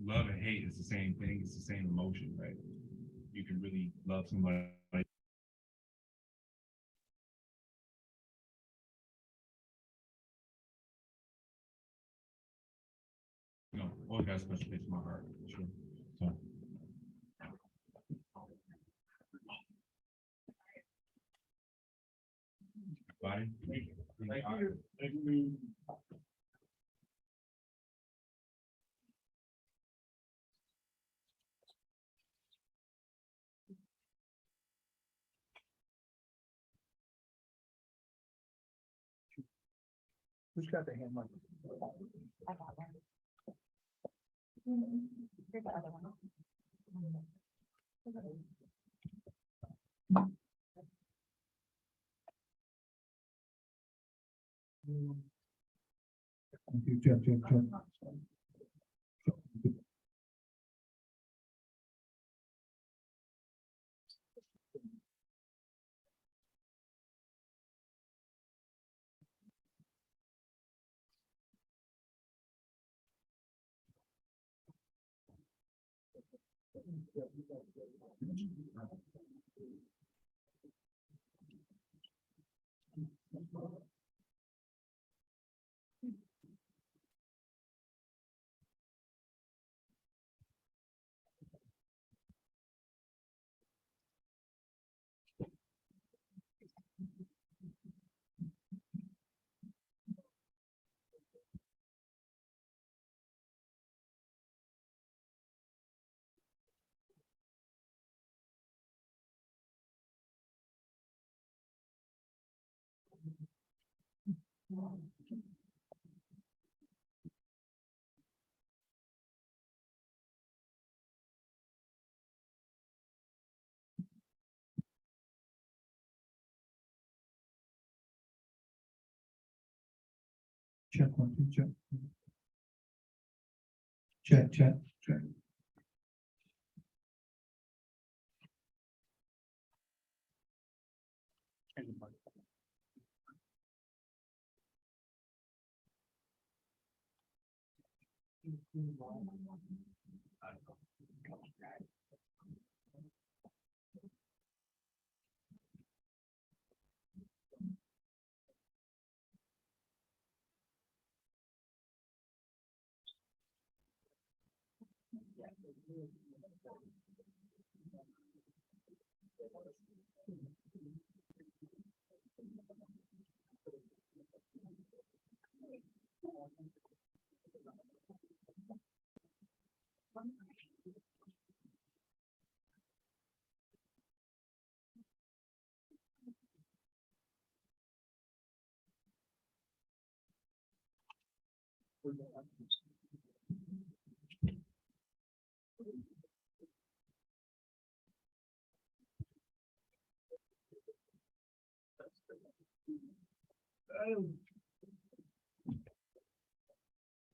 love and hate is the same thing. It's the same emotion, right? You can really love somebody. You know, always got a special place in my heart, for sure. So, body. Thank you. Thank you. Who's got the hand mic? I got one. Here's the other one. Thank you, Jeff. Check one, two, check. Check.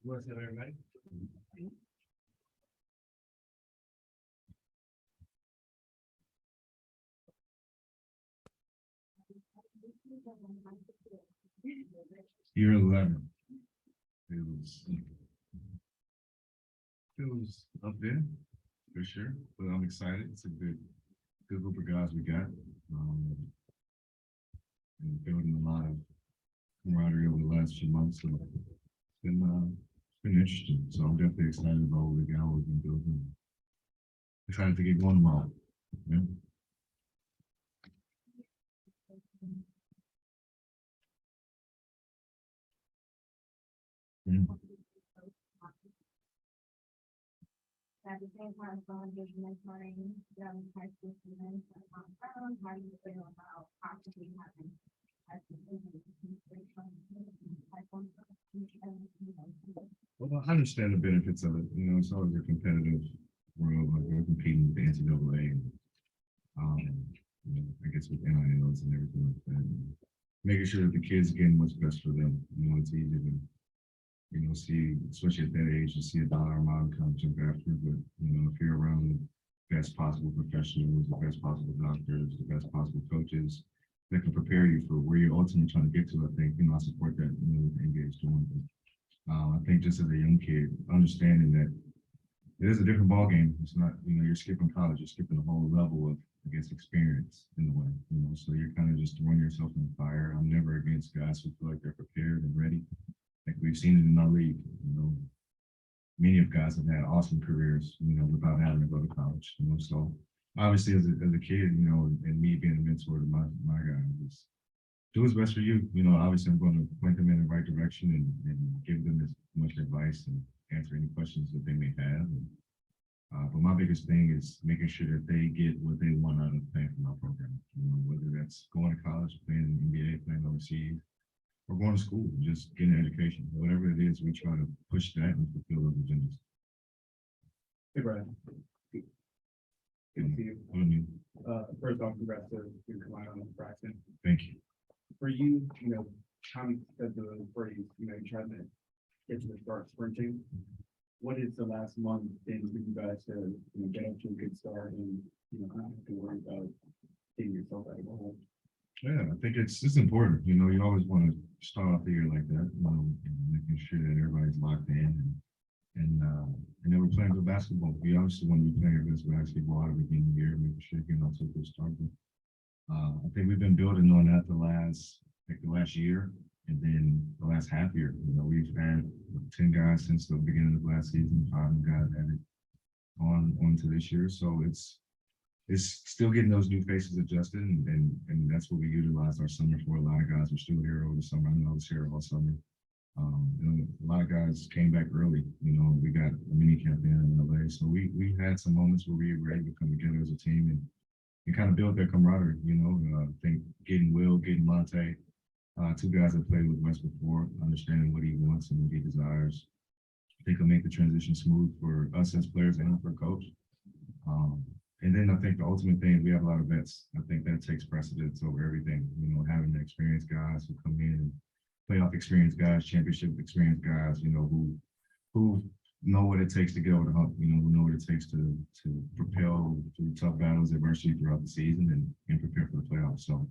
What's up, everybody? Year 11. It was up there for sure, but I'm excited. It's a good group of guys we got. And building a lot of camaraderie over the last few months. So it's been interesting. So I'm definitely excited about what we got, what we've been building. Excited to get going tomorrow. Yeah. Yeah. At the same time, someone gives mentoring young high school students, how do you feel about possibly having high school students? Well, I understand the benefits of it. You know, it's always a competitive world. Like we're competing with the NCAA and you know, I guess with NILs and everything like that. And making sure that the kids are getting what's best for them. You know, it's easy to, you know, see, especially at that age, you see a dollar amount come jump after, but you know, if you're around the best possible professionals, the best possible doctors, the best possible coaches that can prepare you for where you're ultimately trying to get to, I think, you know, I support that, you know, what the NBA is doing. But, I think just as a young kid, understanding that it is a different ballgame. It's not, you're skipping college, you're skipping a whole level of, I guess, experience in a way, so you're kind of just throwing yourself in the fire. I'm never against guys who feel like they're prepared and ready. Like we've seen it in our league, many of guys have had awesome careers, without having to go to college, so obviously as a kid, and me being a mentor to my guy, was do what's best for you. Obviously I'm going to point them in the right direction and give them as much advice and answer any questions that they may have. But my biggest thing is making sure that they get what they want out of playing for my program. Whether that's going to college, playing in the NBA, playing overseas, or going to school, just getting an education. Whatever it is, we try to push that and fulfill those agendas. Hey, Brad. Good to see you. First off, congrats to Kamala and Braxton. Thank you. For you, Tommy said the phrase, you tried to get to the start sprinting. What is the last month been for you guys to, get up to a good start and, not have to worry about getting yourself out of the hole? Yeah, I think it's important. You always want to start off the year like that, and making sure that everybody's locked in and then we're playing good basketball. We obviously want to be playing our best basketball at the beginning of the year, making sure you're getting off to a good start. But, I think we've been building on that the last year, and then the last half year. We've had 10 guys since the beginning of last season, 5 guys added on to this year. So it's still getting those new faces adjusted, and that's what we utilized our summer for. A lot of guys are still here over the summer. I know I was here all summer. A lot of guys came back early. We got a mini camp in LA, so we had some moments where we were able to come together as a team and kind of build that camaraderie. I think getting Monte, 2 guys that played with Wes before, understanding what he wants and what he desires, I think will make the transition smooth for us as players and for coach. And then I think the ultimate thing, we have a lot of vets. I think that takes precedence over everything. Having the experienced guys who come in and playoff experienced guys, championship experienced guys, who know what it takes to get over the hump, who know what it takes to propel through tough battles, adversity throughout the season and prepare for the playoffs. So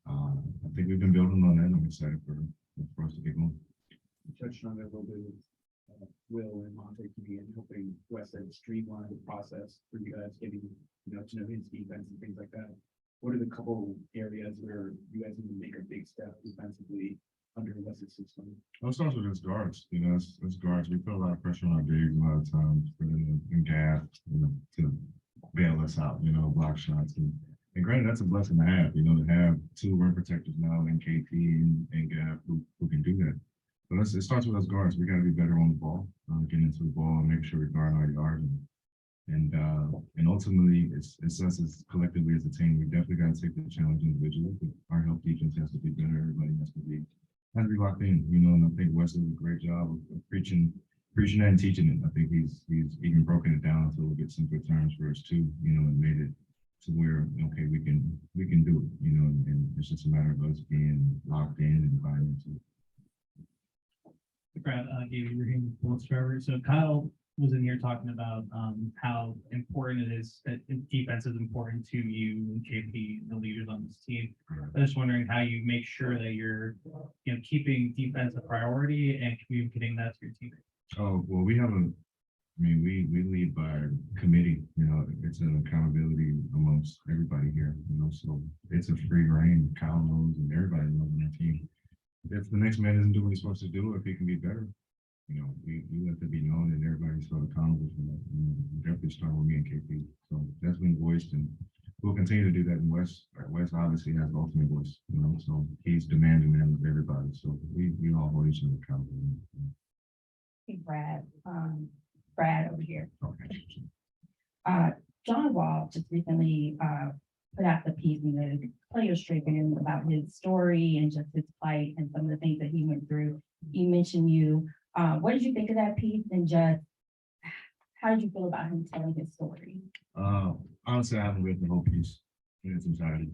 I think we've been building on that, and I'm excited for us to get going. You touched on it a little bit with Will and Monte coming in, helping Wes streamline the process for you guys getting, to know his defense and things like that. What are the couple areas where you guys need to make a big step defensively under Wes's system? Well, it starts with his guards. As guards, we put a lot of pressure on our bigs a lot of times for them to gap, to bail us out, block shots. And granted, that's a blessing to have, to have 2 rim protectors now in KP and Gap who can do that. But it starts with us guards. We got to be better on the ball, getting into the ball and make sure we guard our yard. And ultimately, it's us as collectively as a team. We definitely got to take the challenge individually. Our help defense has to be better. Everybody has to be locked in, and I think Wes does a great job of preaching that and teaching it. I think he's even broken it down to a little bit simpler terms for us too, and made it to where, okay, we can do it, and it's just a matter of us being locked in and buying into it. Brad, Gabe, you're here with Trevor. So Kyle was in here talking about how important it is that defense is important to you and KP, the leaders on this team. I'm just wondering how you make sure that you're, keeping defense a priority and communicating that to your teammates. Oh, well, we lead by committee. It's an accountability amongst everybody here. So it's a free reign. Kyle knows, and everybody knows on our team. If the next man doesn't do what he's supposed to do, if he can be better, we let that be known, and everybody's held accountable for that. Definitely start with me and KP. So that's been voiced, and we'll continue to do that. And Wes obviously has the ultimate voice, so he's demanding that of everybody. So we all hold each other accountable. Hey, Brad, Brad over here. Okay. John Wall just recently put out the piece in the Players Tribune about his story and just his plight and some of the things that he went through. He mentioned you. What did you think of that piece, and just how did you feel about him telling his story? Honestly, I haven't read the whole piece in its entirety.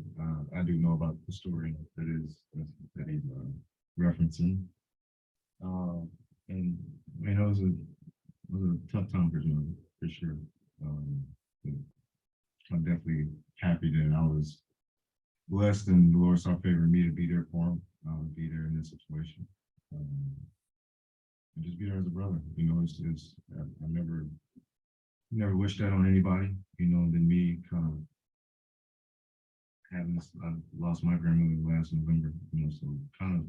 I do know about the story that he's referencing. And it was a tough time for John, for sure. I'm definitely happy that I was blessed and the Lord saw favor me to be there for him, be there in this situation. And just be there as a brother. I never never wish that on anybody, than me kind of having this, I lost my grandmother last November, so kind of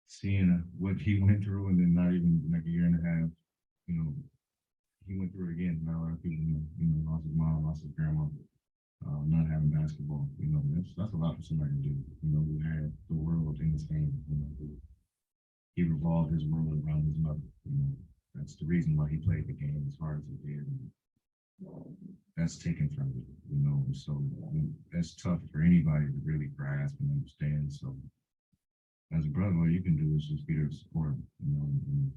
seeing what he went through and then not even like a year and a half, you know, he went through it again. Not a lot of people lost his mom, lost his grandma, not having basketball, that's a lot for somebody to do, who had the world in his hands, he revolved his world around his mother, that's the reason why he played the game as hard as he did. That's taken from you, so that's tough for anybody to really grasp and understand. So as a brother, all you can do is just be there to support him, and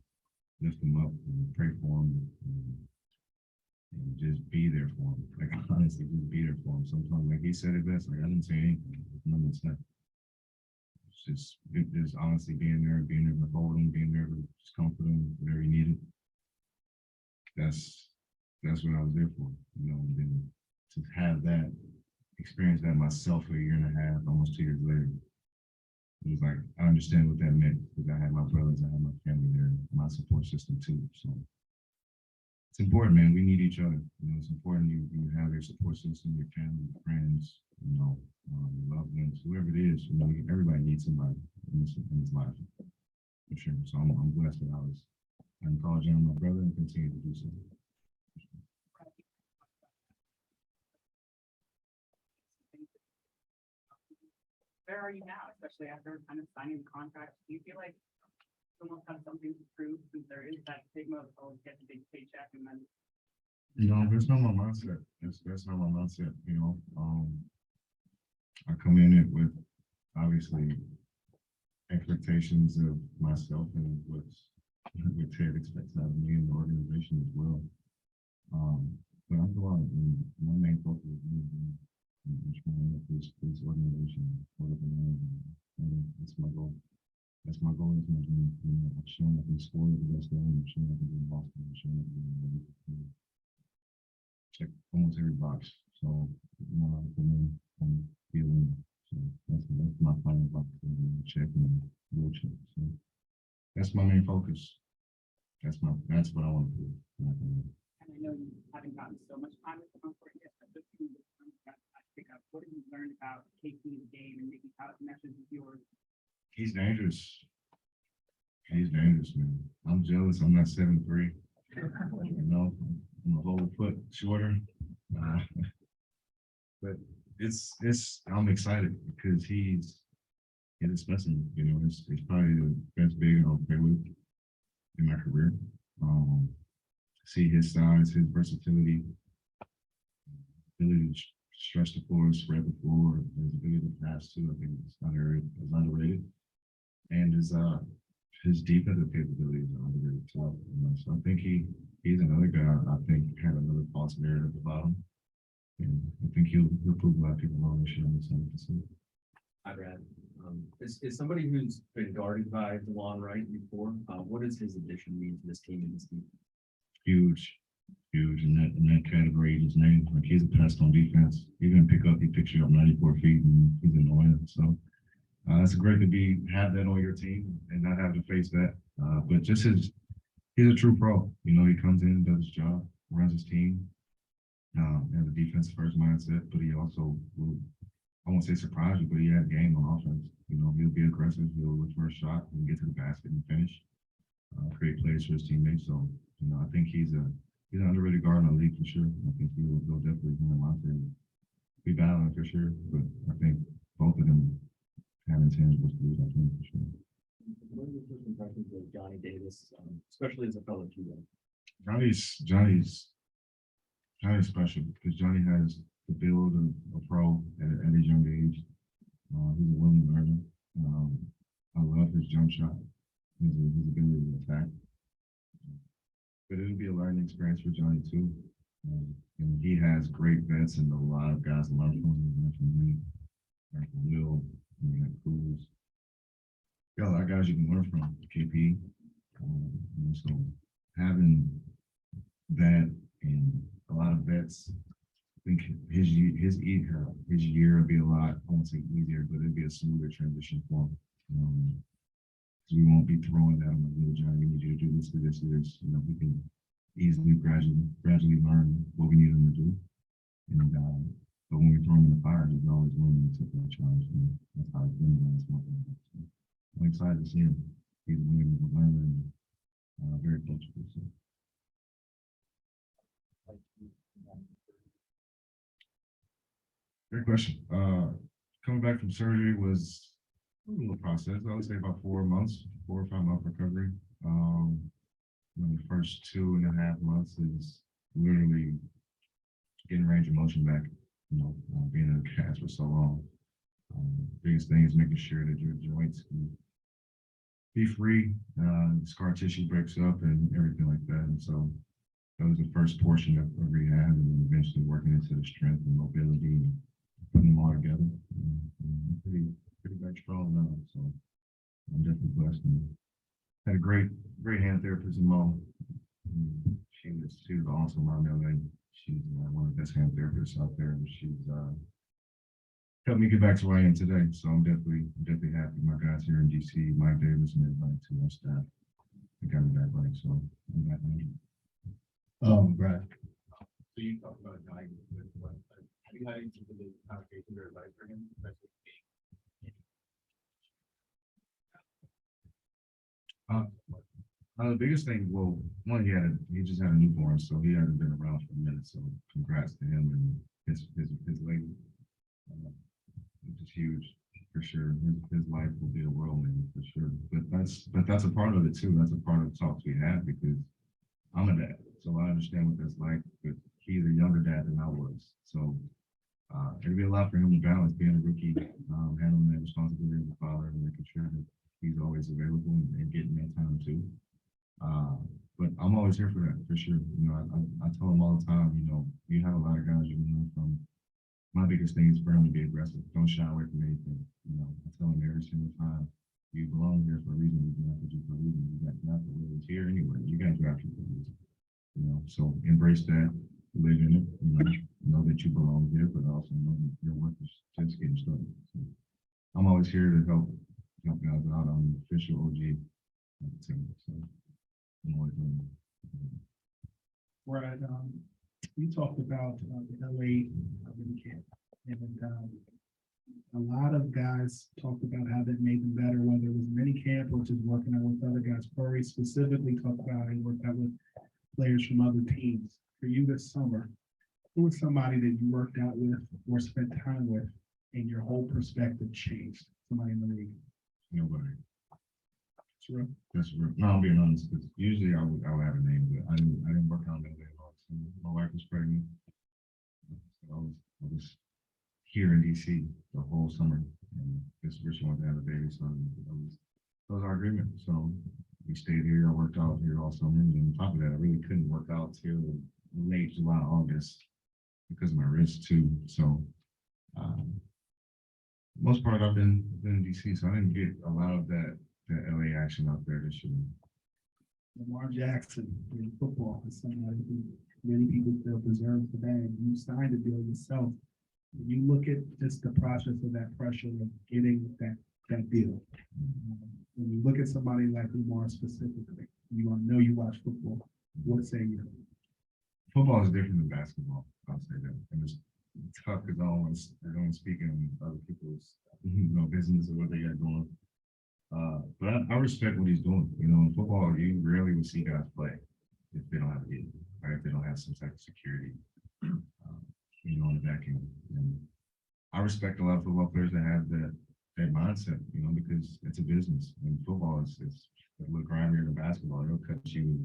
lift him up and pray for him, and just be there for him. Like honestly, just be there for him. Sometimes, like he said it best, like I didn't say anything, nothing to say. It's just honestly being there to hold him, being there to just comfort him, whatever he needed. That's what I was there for, and then to have that experience that myself for a year and a half, almost 2 years later, it was like, I understand what that meant because I had my brothers, I had my family there, my support system too. So it's important, man. We need each other. It's important you have your support system, your family, your friends, your loved ones, whoever it is. Everybody needs somebody in his life, for sure. So I'm blessed that I can call John my brother and continue to do so. Where are you now, especially after kind of signing the contract? Do you feel like someone has something to prove since there is that stigma of always get the big paycheck and then There's not my mindset. That's not my mindset. I come in it with obviously expectations of myself and what Ted expects out of me and the organization as well. But I go out and my main focus is trying to make this organization that's my goal. That's my goal. That's my dream. I've shown I can score the best game. I've shown I can do Boston. I've shown I can check almost every box. So for me, I'm feeling. So that's my final box. Check and will check. So that's my main focus. That's what I want to do. and I know you haven't gotten so much time with the court yet, but just to pick up, what have you learned about taking the game and making how it meshes with yours? He's dangerous. He's dangerous, man. I'm jealous. I'm not 7'3". I'm a whole foot shorter. But I'm excited because he's a specimen. He's probably the best big I'll play with in my career. See his size, his versatility, ability to stretch the floor, spread the floor, his ability to pass too. I think it's underrated. And his defensive capabilities are underrated too. So I think he's another guy I think had another false narrative about him. And I think he'll prove a lot of people wrong this year in the Senate. Hi, Brad. Is somebody who's been guarded by DeLon Wright before, what does his addition mean to this team and this team? Huge in that category. His name, like he's a pest on defense. He picks you up 94 feet and he's annoying. So it's great to have that on your team and not have to face that. But just he's a true pro. He comes in, does his job, runs his team, has a defense first mindset, but he also will, I won't say surprise you, but he has game on offense. He'll be aggressive, he'll look for a shot and get to the basket and finish, create plays for his teammates. So, I think he's an underrated guard in the league for sure. I think he'll definitely be battling for sure, but I think both of them have intangibles to lose, I think, for sure. What are your first impressions of Johnny Davis, especially as a fellow Cuban? Johnny's special because Johnny has the build of a pro at his young age. He's a willing learner. I love his jump shot, his ability to attack. But it'll be a learning experience for Johnny too. And he has great vets and a lot of guys to learn from. Learn from me, learn from Will, and we have Cruz. Got a lot of guys you can learn from. KP. So having that and a lot of vets, I think his year will be a lot, I won't say easier, but it'll be a smoother transition for him. So we won't be throwing that on the little Johnny. We need you to do this, do this, do this. easily, gradually learn what we need him to do. And, but when we throw him in the fire, he's always willing to take that challenge. And that's how it's been the last month. So I'm excited to see him. He's willing to learn and very coachable. So. Great question. Coming back from surgery was a little process. I would say about 4 months, 4 or 5 month recovery. The first 2.5 months is literally getting range of motion back. Being in a cast for so long. Biggest thing is making sure that your joints can be free, scar tissue breaks up and everything like that. And so that was the first portion of rehab, and then eventually working into the strength and mobility and putting them all together. Pretty back strong now. So I'm definitely blessed and had a great hand therapist in Mo. She was awesome out in LA. She's one of the best hand therapists out there, and she's helped me get back to where I am today. So I'm definitely happy. My guys here in DC, Mike Davis and everybody, to my staff, they got me back right. So I'm back. Brad. So you talked about dying with what, have you had any sort of conversations or advice for him? The biggest thing, well, one, he just had a newborn, so he hasn't been around for a minute. So congrats to him and his lady. Which is huge for sure. His life will be a whirlwind for sure. But that's a part of it too. That's a part of the talks we have, because I'm a dad, so I understand what that's like. But he's a younger dad than I was, so it'll be a lot for him to balance being a rookie, handling that responsibility as a father, and making sure that he's always available and getting that time too. But I'm always here for that for sure. I tell him all the time. You have a lot of guys you learn from. My biggest thing is for him to be aggressive. Don't shy away from anything. I tell him every single time, you belong here for a reason. You drafted you for a reason. You got drafted here anyway. You got drafted for a reason. So embrace that, live in it. Know that you belong here, but also know that your work is just getting started. So I'm always here to help guys out. I'm the official OG of the team. So I'm always doing it. Brad, you talked about the LA mini camp, and a lot of guys talked about how that made them better, whether it was mini camp or just working out with other guys. Corey specifically talked about how he worked out with players from other teams. For you this summer, who was somebody that you worked out with or spent time with, and your whole perspective changed? Somebody in the league. Nobody. Sure. That's real. No, I'm being honest, because usually I would have a name, but I didn't work on that very long. So my wife was pregnant. So I was here in DC the whole summer, and this Rich wanted to have a baby, so that was our agreement. So we stayed here. I worked out here all summer, and on top of that, I really couldn't work out till late July, August because of my wrist too. So most part I've been in DC, so I didn't get a lot of that LA action out there this year. Lamar Jackson in football is somebody who many people feel deserves the bag. You signed a deal yourself. When you look at just the process of that pressure of getting that deal, when you look at somebody like Lamar specifically, you know you watch football. What say you? Football is different than basketball. I'll say that, and it's tough because I don't want to speak in other people's business or what they got going. But I respect what he's doing. In football, you rarely will see guys play if they don't have a deal, right? If they don't have some type of security, on the back end. And I respect a lot of football players that have that mindset, because it's a business. And football is a little grimier than basketball. They'll cut you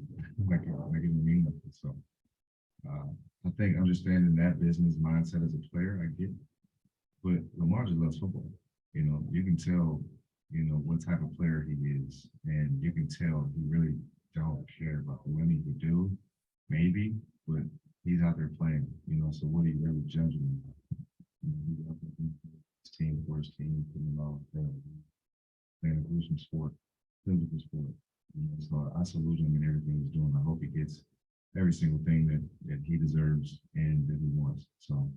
like it mean nothing. So I think understanding that business mindset as a player, I get it. But Lamar just loves football. You can tell what type of player he is, and you can tell he really don't care about the money he do, maybe, but he's out there playing, so what are you really judging him? He's out there playing for his team, putting it all together, playing a gruesome sport, physical sport. So I salute him and everything he's doing. I hope he gets every single thing that he deserves and that he wants. So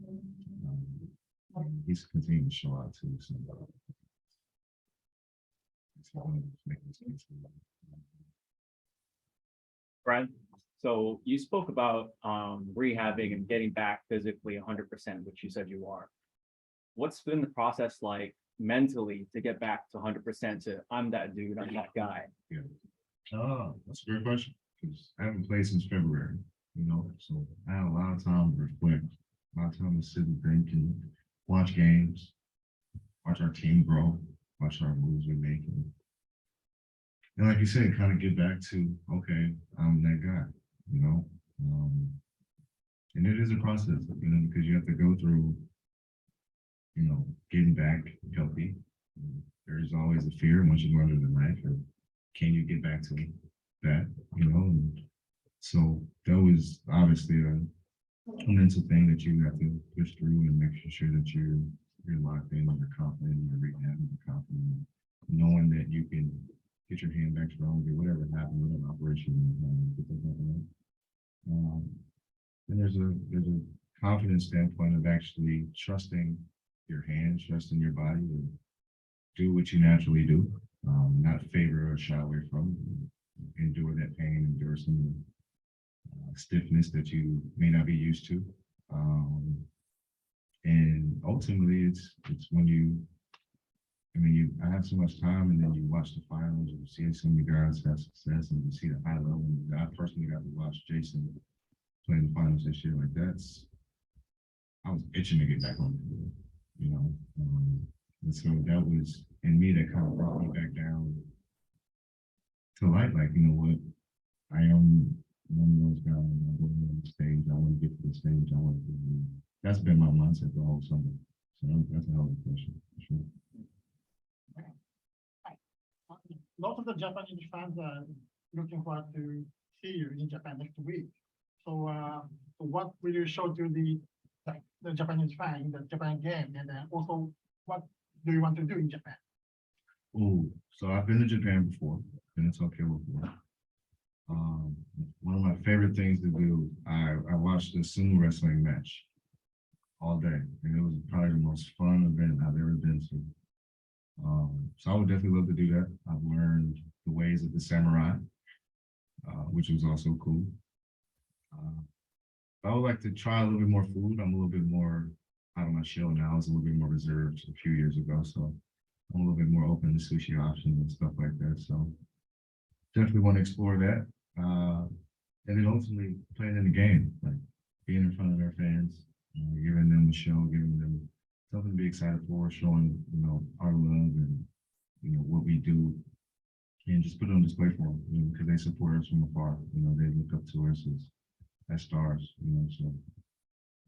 he's continuing to show out too. So Brad, So you spoke about rehabbing and getting back physically 100%, which you said you are. What's been the process like mentally to get back to 100% to I'm that dude, I'm that guy? Oh, that's a great question, because I haven't played since February, so I had a lot of time to reflect, a lot of time to sit and think and watch games, watch our team grow, watch our moves we make. And like you said, kind of get back to, okay, I'm that guy, you know? And it is a process, because you have to go through, getting back healthy. There's always a fear once you go into the life, or can you get back to that, And so that was obviously a mental thing that you have to push through and make sure that you're locked in and you're confident and you're rehabbing, you're confident, knowing that you can get your hand back strong, or whatever happened, whatever operation. And there's a confidence standpoint of actually trusting your hands, trusting your body to do what you naturally do, not favor or shy away from, endure that pain, endure some stiffness that you may not be used to. And ultimately it's when I have so much time, and then you watch the finals, you see so many guys have success, and you see the high level. And I personally got to watch Jason play in the finals this year. Like I was itching to get back on the field, and so that was in me that kind of brought me back down to life. Like, you know what, I am one of those guys. I'm going on the stage. I want to get to the stage. That's been my mindset the whole summer. So that's a hell of a question. For sure. Lots of the Japanese fans are looking forward to see you in Japan next week. So, so what will you show to the Japanese fan in the Japan game, and then also what do you want to do in Japan? Oh, so I've been to Japan before, been to Tokyo before. One of my favorite things to do, I watched the sumo wrestling match all day, and it was probably the most fun event I've ever been to. So I would definitely love to do that. I've learned the ways of the samurai, which was also cool. I would like to try a little bit more food. I'm a little bit more out of my shell now. I was a little bit more reserved a few years ago, so I'm a little bit more open to sushi options and stuff like that. So definitely want to explore that. And then ultimately playing in the game, like being in front of their fans, giving them the show, giving them something to be excited for, showing, our love and, what we do, and just put it on display for them, because they support us from afar. They look up to us as stars, so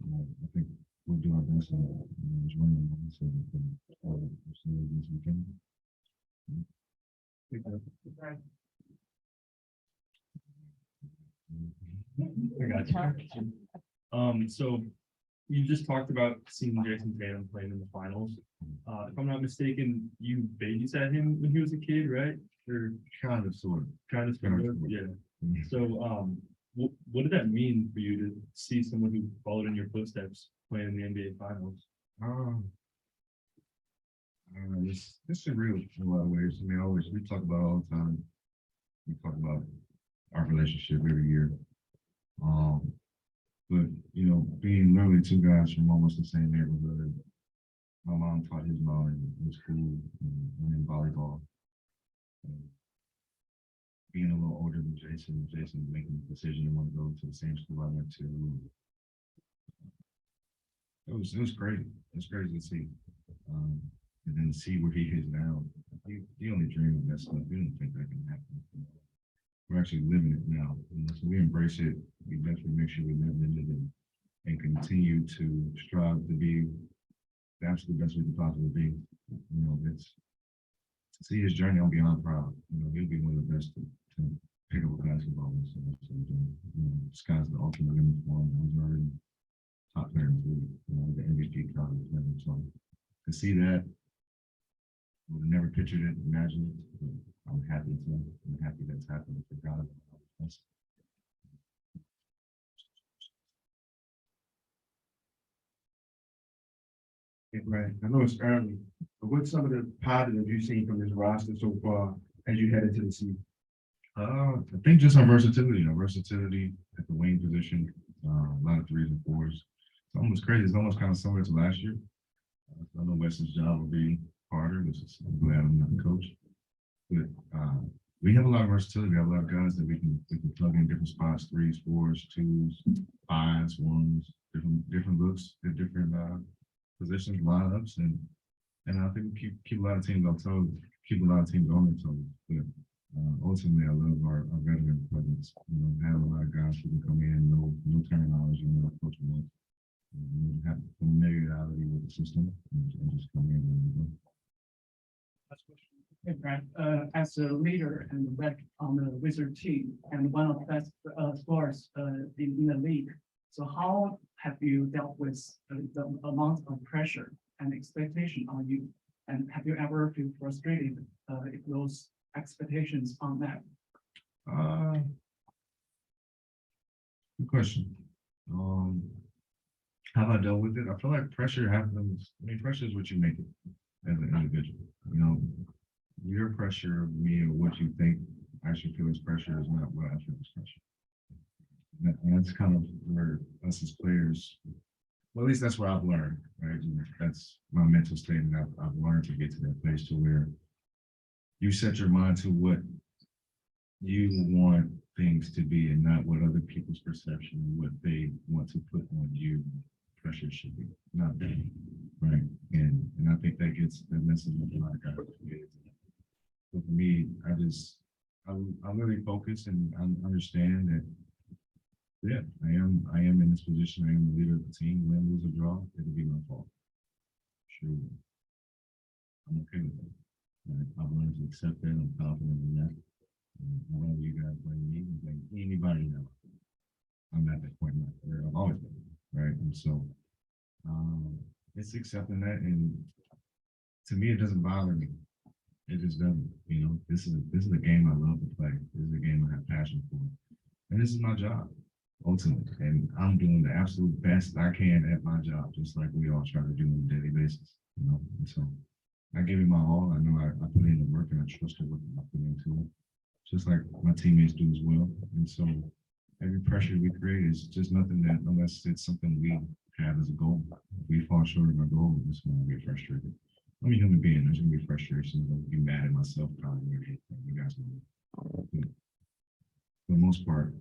I think we'll do our best and enjoy them so this weekend. I got you. So you just talked about seeing Jason Tatum playing in the finals. If I'm not mistaken, you babysat him when he was a kid, right? Or Kind of, sort of. kind of, yeah. So, what did that mean for you to see someone who followed in your footsteps playing in the NBA finals? It's surreal in a lot of ways. We talk about it all the time. We talk about our relationship every year. But being literally two guys from almost the same neighborhood. My mom taught his mom in school and in volleyball. Being a little older than Jason making the decision to want to go to the same school I went to. It was crazy. It was crazy to see. And then to see where he is now. You only dream of that stuff. You don't think that can happen. We're actually living it now. So we embrace it. We definitely make sure we live in it and continue to strive to be the absolute best we can possibly be. It's to see his journey. I'm beyond proud. He'll be one of the best to pick up a basketball. So the sky's the ultimate limit for him. He's already top player in the league. The MVP college level. So to see that, I would have never pictured it, imagined it. But I'm happy that's happening for God. Right. I know it's early, but what's some of the positives you've seen from this roster so far as you head into the season? I think just our versatility at the wing position, a lot of threes and fours. It's almost crazy. It's almost kind of similar to last year. I know Weston's job will be harder. This is, I'm glad I'm not the coach. But we have a lot of versatility. We have a lot of guys that we can plug in different spots, threes, fours, twos, fives, ones, different looks at different positions, lineups, and I think we keep a lot of teams on toes, keep a lot of teams on their toes. But ultimately, I love our veteran presence. You know, have a lot of guys who can come in, no terminology, no coach wants. Have familiarity with the system and just come in and go. Hey, Brad, as a leader and vet on the Wizard team and one of the best scorers in the league. So how have you dealt with the amount of pressure and expectation on you? And have you ever feel frustrated if those expectations are met? Good question. How have I dealt with it? I feel like pressure happens. I mean, pressure is what you make it as an individual. You know, your pressure of me or what you think I should feel as pressure is not what I feel as pressure. And that's kind of where us as players, well, at least that's what I've learned, right? That's my mental state, and I've learned to get to that place to where you set your mind to what you want things to be and not what other people's perception and what they want to put on you. Pressure should be, not that, right? And I think that messes with a lot of guys. So for me, I'm really focused and I understand that, yeah, I am in this position. I am the leader of the team. Win, lose, or draw, it'll be my fault. Sure. I'm okay with that. And I've learned to accept that. I'm confident in that. And whenever you guys blame me, blame anybody else. I'm at that point in my career. I've always been, right? And so it's accepting that, and to me, it doesn't bother me. It just doesn't. You know, this is a game I love to play. This is a game I have passion for, and this is my job ultimately. And I'm doing the absolute best I can at my job, just like we all try to do on a daily basis. You know, and so I give it my all. I know I put in the work, and I trust the work I put into it, just like my teammates do as well. And so every pressure we create is just nothing that, unless it's something we have as a goal. If we fall short of our goal, we're just going to get frustrated. I'm a human being. There's going to be frustration. I'm going to be mad at myself. Probably. You guys know. For the most part,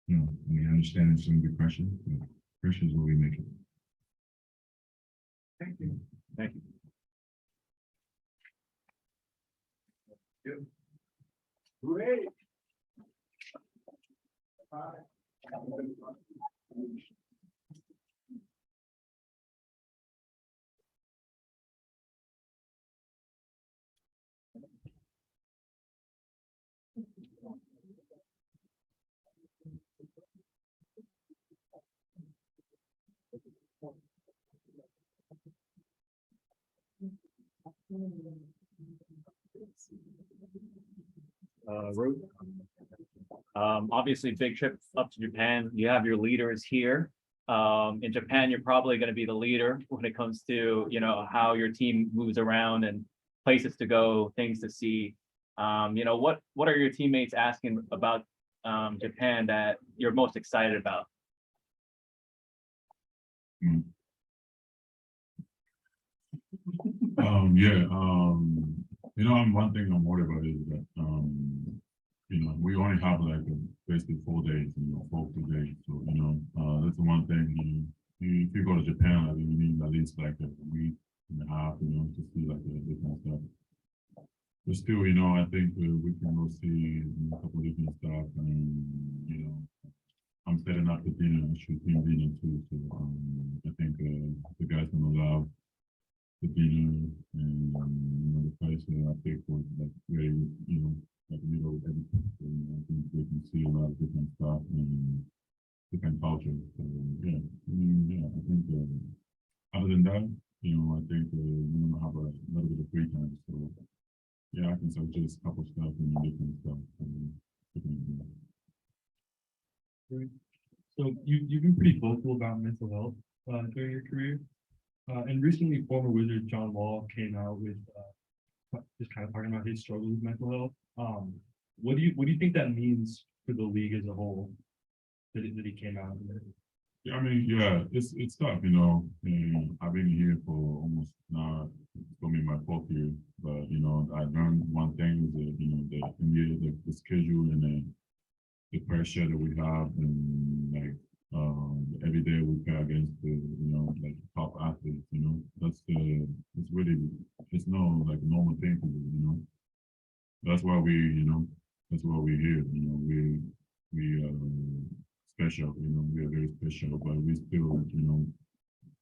you know, I mean, I understand there's going to be pressure, but pressure is what we make it. Thank you. Thank you. Great. Ruth. Obviously, big trip up to Japan. You have your leaders here. In Japan, you're probably going to be the leader when it comes to, you know, how your team moves around and places to go, things to see. You know, what are your teammates asking about Japan that you're most excited about? You know, one thing I'm worried about is that, you know, we only have like basically 4 days, you know, 2 days. So, you know, that's the one thing, if you go to Japan, I think you need at least like a week and a half, you know, to see like the different stuff. But still, you know, I think we can go see a couple of different stuff, and, you know, I'm setting up the dinner, shooting dinner too. So I think the guys gonna love the dinner, and you know, the place that I picked was like very, you know, like middle of everything. So, you know, I think they can see a lot of different stuff and different cultures. So yeah, I mean, yeah, I think other than that, you know, I think we're gonna have a little bit of free time. So yeah, I can suggest a couple stuff and different stuff. So you've been pretty vocal about mental health during your career. And recently, former Wizard John Wall came out with just kind of talking about his struggles with mental health. what do you think that means for the league as a whole? That he came out with it? Yeah, I mean, yeah, it's tough, you know, and I've been here for almost now, it's gonna be my 4th year, but you know, I learned one thing is that, you know, the schedule and the pressure that we have and like, every day we play against the, you know, like top athletes, you know, it's really, it's no like normal thing to do, you know. That's why that's why we're here, you know, we special, you know, we are very special, but we still, you know,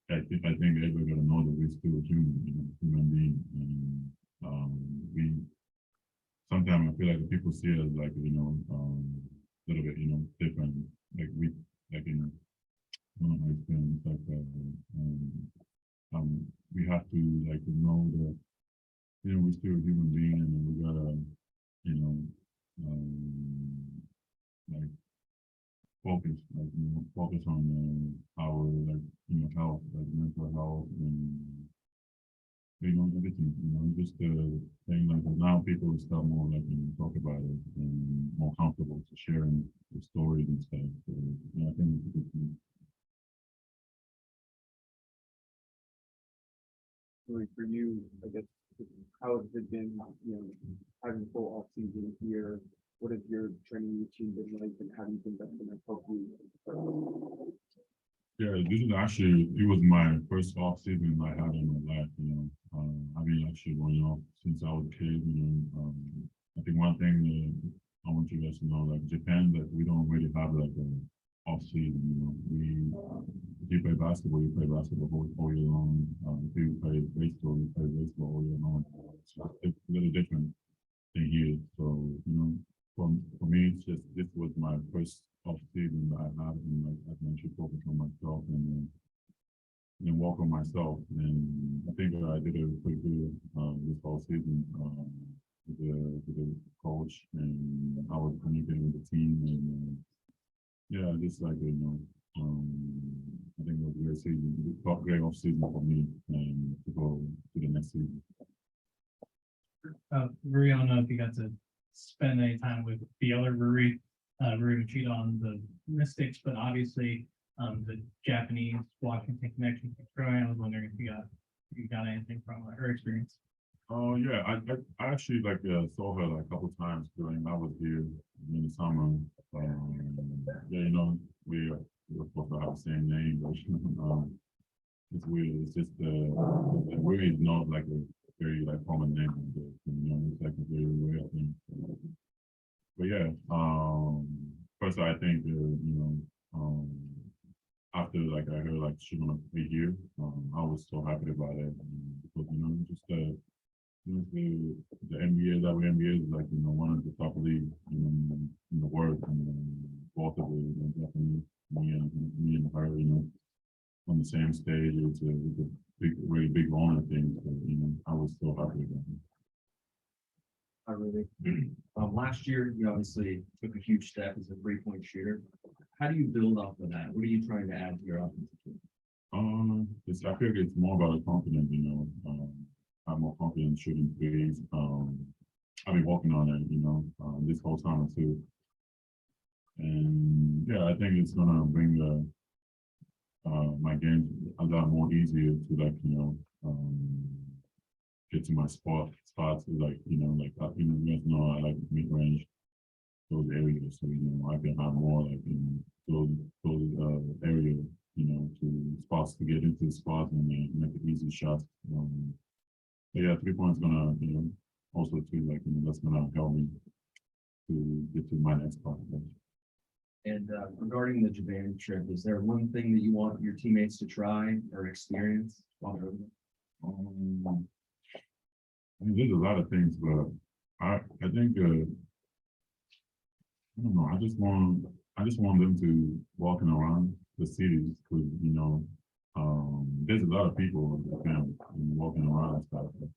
I think everybody gotta know that we're still human, you know, human being. And we sometimes I feel like the people see us like, you know, a little bit, you know, different. Like like you know, I don't know how to explain it, like we have to like know that, you know, we're still a human being and we gotta, you know, like focus, like, you know, focus on our, like, you know, health, like mental health and, you know, everything, you know, just the thing, like, now people will start more, like, you know, talk about it and more comfortable to sharing the stories and stuff. So, yeah, I think it's a good thing. Really for you, I guess, how has it been, you know, having full off season here? What has your training routine been like and how do you think that's gonna help you? Yeah, this is actually, it was my first off season I had in my life, you know. I've been actually going off since I was a kid, you know. I think one thing I want you guys to know, like Japan, that we don't really have like an off season, you know. If you play basketball, you play basketball all year long. If you play baseball, you play baseball all year long. So it's a little different thing here. So, you know, for me, it's just, this was my first off season that I had, and like I mentioned, focus on myself and work on myself. And I think I did a pretty good this whole season with the coach, and I was communicating with the team, and yeah, just like you know, I think it was a great season, great off season for me, and to go to the next season. Rui, I don't know if you got to spend any time with the other Rui, Rui Machida on the Mystics, but obviously, the Japanese Washington connection to Troy. I was wondering if you got anything from her experience. Oh yeah, I actually like saw her like a couple times during I was here in the summer. Yeah, you know, we're supposed to have the same name, but it's weird. It's just Rui is not like a very like common name, but, you know, it's like a very rare thing. But yeah, first I think you know, after like I heard like she's gonna be here, I was so happy about it because you know just you know, the NBA, WNBA is like, you know, one of the top leagues, you know, in the world, and both of them, you know, definitely me and her, you know, on the same stage. It's a big, really big honor thing. So, you know, I was so happy about it. I really, last year, you obviously took a huge step as a 3-point shooter. How do you build off of that? What are you trying to add to your offensive team? I feel it's more about the confidence, you know. I'm more confident shooting threes. I've been working on it, you know, this whole summer too. And yeah, I think it's gonna bring my game a lot more easier to like, you know, get to my spots, like, you know, like, you know, you guys know I like mid-range, those areas. So, you know, I can have more like in those areas, you know, to spots to get into the spots and make it easy shots. But yeah, 3 points gonna, you know, also too, like, you know, that's gonna help me to get to my next spot. And regarding the Japan trip, is there one thing that you want your teammates to try or experience while they're over there? I mean, there's a lot of things, but I think I don't know. I just want them to walking around the cities because you know there's a lot of people in Japan walking around and stuff. But,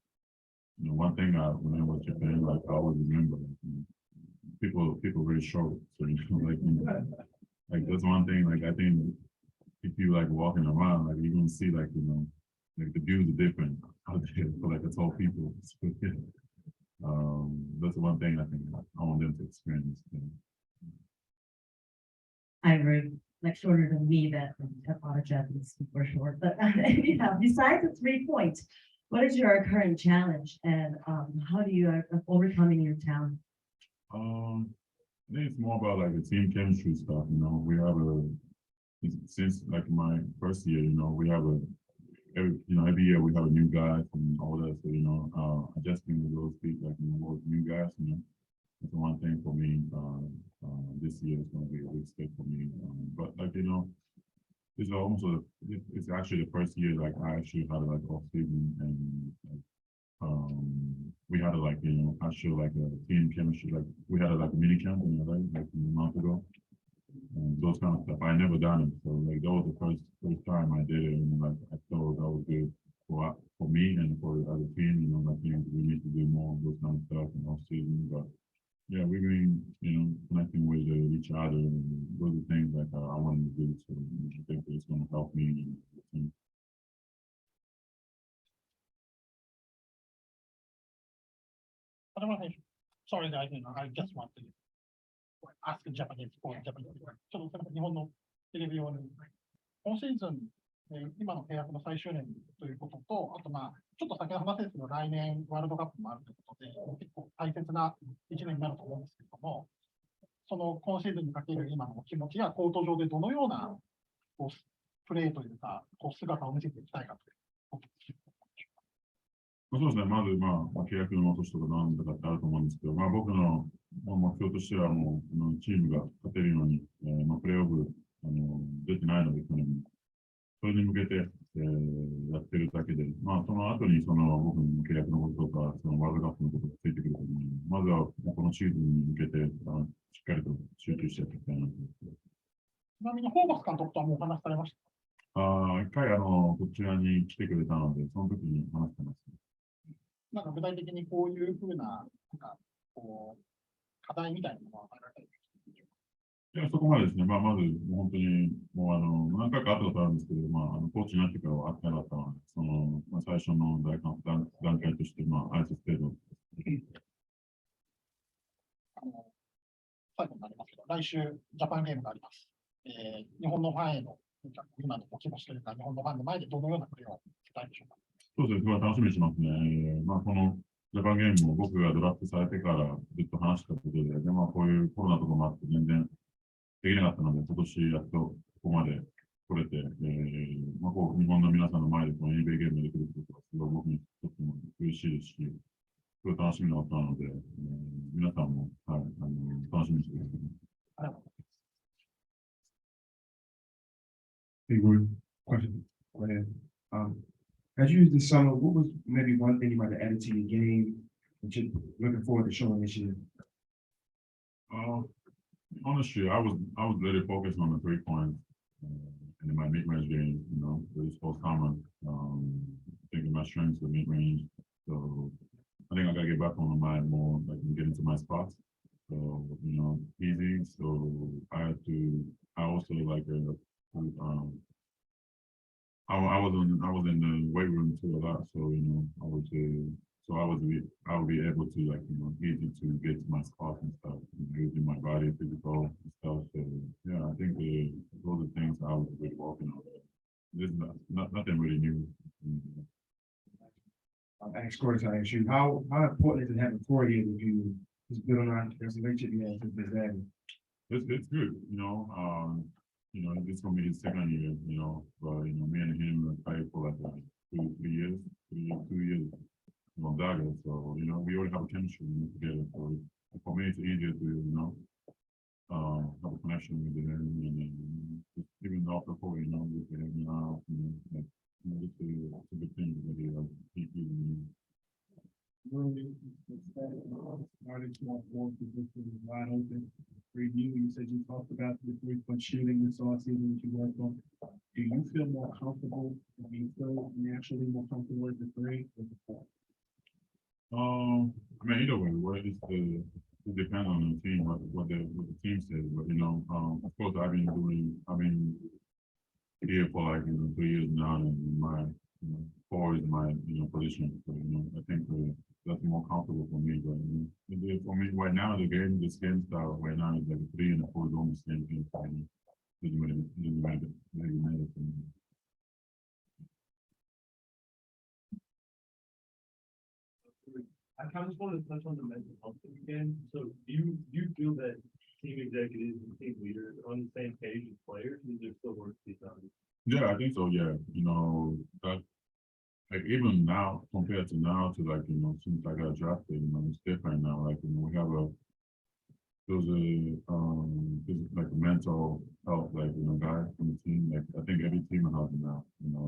you know, one thing when I was in Japan, like I always remember, like, you know, people really short. So you know, like, you know, like that's one thing. Like I think if you like walking around, like you're gonna see like, you know, like the views are different out there for like the tall people. So, yeah. That's the one thing I think I want them to experience. I agree, like shorter than me, that apologize is super short, but anyhow, besides the 3 points, what is your current challenge and how do you are overcoming your challenge? I think it's more about like the team chemistry stuff, you know, we have since like my first year, you know, we have every year we have a new guy and all that, so, you know, adjusting to those people, like, you know, those new guys, you know, that's the one thing for me, this year is gonna be a big step for me, but like, you know, it's actually the first year, like, I actually had like off season and, like, we had like, you know, actually like a team chemistry, like, we had like a mini camp, you know, like a month ago. And those kind of stuff, I never done it, so like that was the first time I did it, and like I thought that was good for me and for the other team. You know, I think we need to do more of those kind of stuff in off season. But yeah, we've been, you know, connecting with each other, and those are things that I wanted to do. So I think it's going to help me. And, Sorry, guys, I just want to ask Japanese for Japanese. ちょっとすみません、日本のテレビ用に。今シーズン、今の契約の最終年ということと、あとちょっと先の話ですけど、来年ワールドカップもあるということで、結構大切な1年になると思うんですけれども、その今シーズンにかける今の気持ちやコート上でどのようなプレーというか、姿を見せていきたいかということです。そうですね、まず、契約の落としとかなんだかってあると思うんですけど、僕の目標としてはもう、チームが勝てるように、プレーオフ、出てないので、それに向けて、やってるだけで、その後に僕の契約のこととか、そのワールドカップのことがついてくると思うので、まずはこのシーズンに向けて、しっかりと集中してやっていきたいなと思って。ちなみに、ホーバス監督とはもうお話しされました。一回、こちらに来てくれたので、その時に話してます。なんか具体的にこういうふうな、課題みたいなのが与えられたり。いや、そこまでですね。まず、本当に、何回か会ったことあるんですけど、コーチになってからは会ってなかったので、最初の段階として、挨拶程度。最後になりますけど、来週、ジャパンゲームがあります。日本のファンへの、今のお気持ちというか、日本のファンの前でどのようなプレーをしたいでしょうか。そうですね、楽しみにしますね。このジャパンゲームも僕がドラフトされてからずっと話したことで、こういうコロナとかもあって全然できなかったので、今年やっとここまで来れて、日本の皆さんの前でこの NBA ゲームができることはすごい僕にとっても嬉しいですし、すごい楽しみなことなので、皆さんも、楽しみにしてください。Hey, good question. Go ahead. As you use this summer, what was maybe one thing you might have added to your game that you're looking forward to showing this year? Honestly, I was really focused on the 3 points and in my mid-range game, you know, it was so common. Thinking my strengths were mid-range. So I think I gotta get back on the mind more, like get into my spots. So, you know, easy. So I also like I was in the weight room too a lot, so you know I would be able to, like, you know, easy to get to my spots and stuff, using my body physical and stuff. So yeah, I think those are things I was really working on. This is nothing really new. Ask Corey, I ask you, how important is it having Corey here with you? Just building on this relationship you have with Daddy? It's good, you know. It's gonna be his second year, you know, but you know, me and him played for like 2 years, 2 years on Daga. So, you know, we already have a chemistry together. So for me, it's easier to, you know, have a connection with him, and just even off the court, you know, with him, it's a good thing that he Wide open. Review, you said you talked about the 3-point shooting this offseason that you worked on. Do you feel more comfortable? Do you feel naturally more comfortable with the 3 or the 4? I mean, either way, it depends on the team, what the team says. But you know, of course, I've been here for like 3 years now, and my 4 is my position. So you know, I think that's more comfortable for me. But for me, right now, this game style right now is like a 3 and a 4 zone, the same thing for me. Doesn't matter for me. I kind of just wanted to touch on the mental health thing again. So do you feel that team executives and team leaders are on the same page as players? Is there still work to be done? Yeah, I think so. Yeah, that like even now compared to now to like since I got drafted, it's different now. Like we have there's like a mental health like guy from the team. Like I think every team has it now.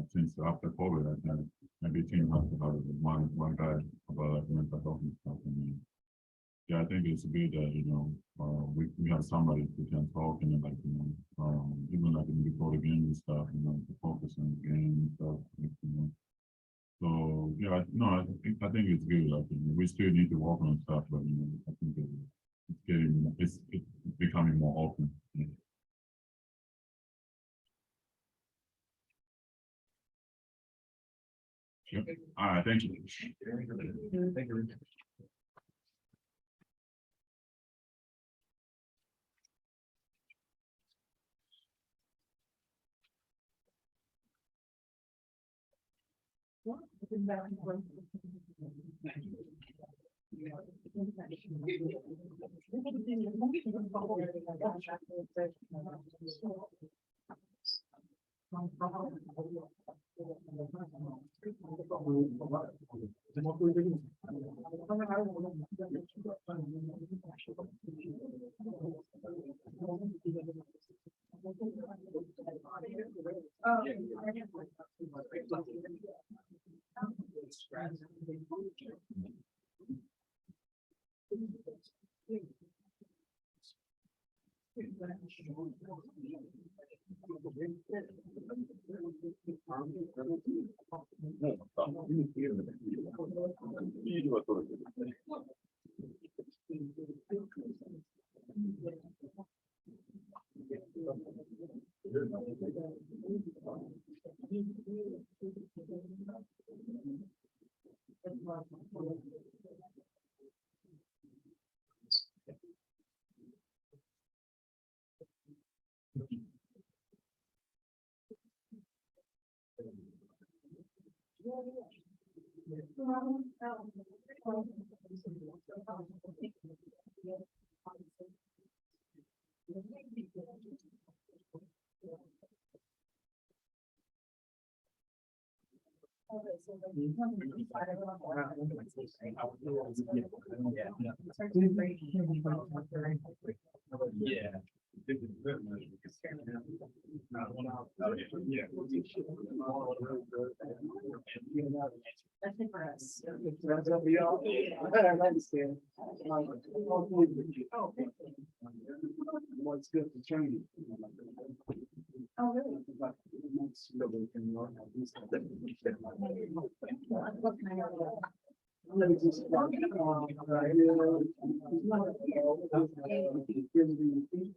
Since after COVID, I think every team has to have one guy about like mental health and stuff. And yeah, I think it's good that we have somebody who can talk and like even like before the game and stuff, to focus on the game and stuff. Like. So yeah, no, I think it's good. Like we still need to work on stuff, but I think it's becoming more open. Yeah. Sure. All right, thank you. Thank you. Yeah. That's it for us. What's good for training? Oh, really? What kind of?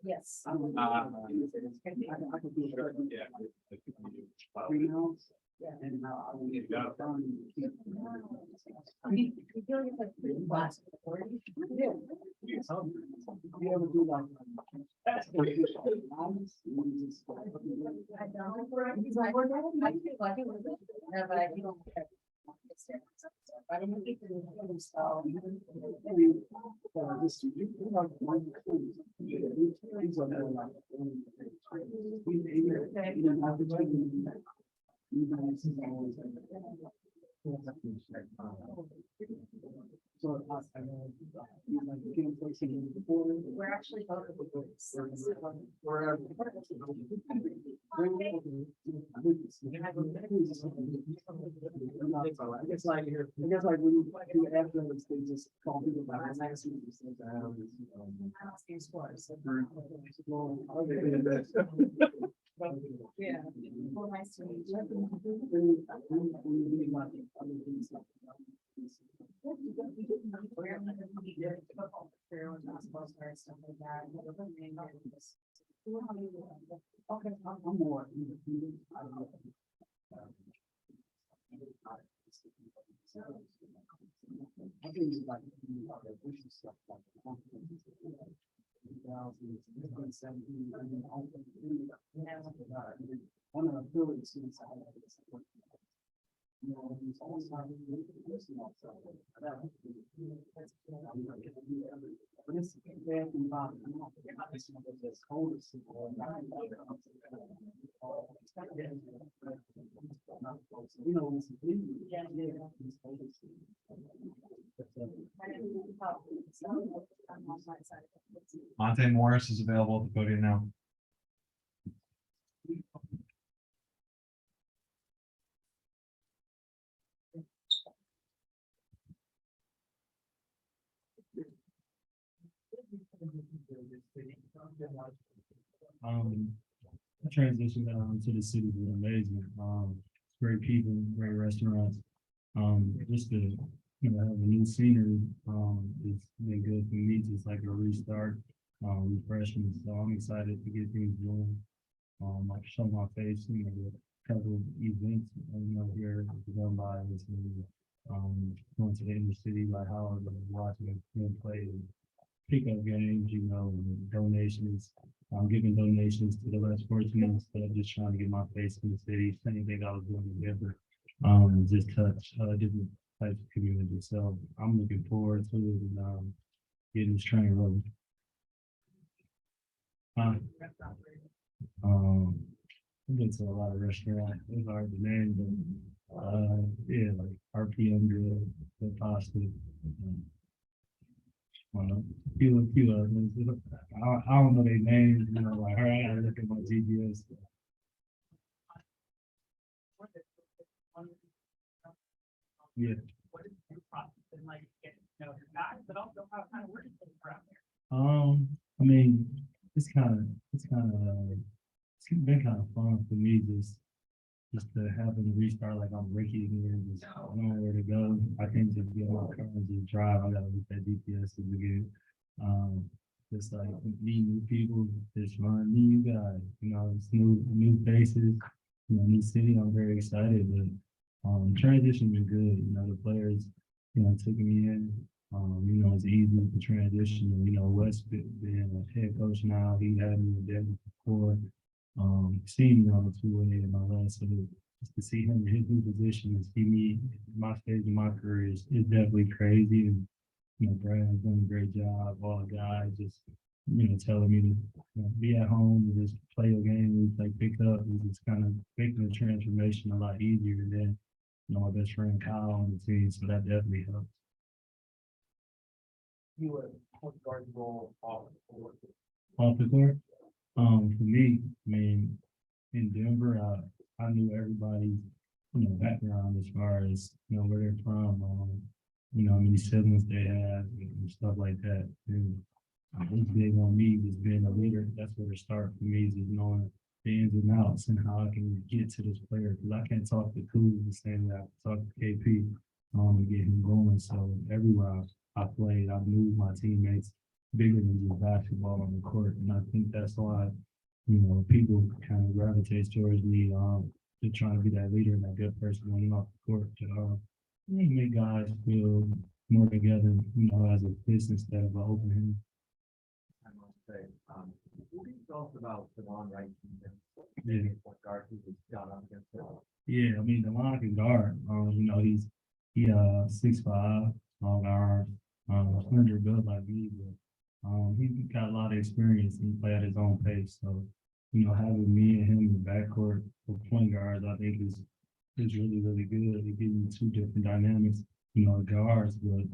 Yes. And now I will get You feel like it's like pretty fast. You ever do like? I don't. He's like, we're not. I think like it was. No, but I don't. I didn't get to do so. This you like one clue. Things are like. So I know, like, you can place it before. We're actually both of the groups. I guess like when you do after this, they just call people back. It's nice to Asking scores. Yeah. Well, nice to meet you. Okay, I'm more independent. I don't know. I think it's like, we should stuff like. 2017, I mean, one of the building students I had. You know, he's always like, but it's bad environment. It's one of the coldest. You know, it's Monte Morris is available at the podium now. The transition to the city was amazing. Great people, great restaurants. Just to, have a new scenery, it's been good for me, just like a restart, refreshment. So I'm excited to get things going. I show my face, a couple of events, here done by this, going to the inner city, like Howard, watching them play. Pickup games, and donations. I'm giving donations to the less fortunate instead of just trying to get my face in the city. Same thing I was doing in Denver. Just touch different types of communities. So I'm looking forward to it and getting this train rolling. I've been to a lot of restaurants. It's hard to name, but yeah, like RPM Grill, the pasta. Few others. I don't know their names, like, all right, I gotta look at my GPS. Yeah. What is your process been like, getting to know your guys, but also how kind of working for out there? I mean, it's been kind of fun for me just to have a restart like I'm Ricky again, just knowing where to go. I can't just get my car and just drive. I gotta look at GPS again. Just like meet new people, just run meet you guys. It's new faces, new city. I'm very excited, but transition been good. The players, took me in. It's easy with the transition. Wes being a head coach now, he had me in Denver before. Seeing me on the two-way and all that, so just to see him in his new position and see me my stage of my career is definitely crazy. And Brad's done a great job. All the guys just telling me to be at home and just play a game, we play pickup, and just kind of making the transformation a lot easier. And then my best friend Kyle on the team, so that definitely helps. You were point guard role off the court. Off the court. For me, I mean, in Denver, I knew everybody's, background as far as, where they're from, how many siblings they have and stuff like that. And it's big on me, just being a leader. That's where it starts for me, is just knowing the ins and outs and how I can get to this player. Because I can't talk to Kuz the same way I can talk to KP and get him going. So everywhere I played, I moved my teammates bigger than just basketball on the court. And I think that's why, people kind of gravitate towards me, to trying to be that leader and that good person when you're off the court to make guys feel more together, as a business instead of an open hand. I must say, what do you talk about Devon Wright? Yeah. Point guard who was got up against him? Yeah, I mean, the line can guard. He 6'5", long arms, slender built like me, but he got a lot of experience and he play at his own pace. So, having me and him in the backcourt for point guards, I think is really, really good. It gives you two different dynamics, guards, but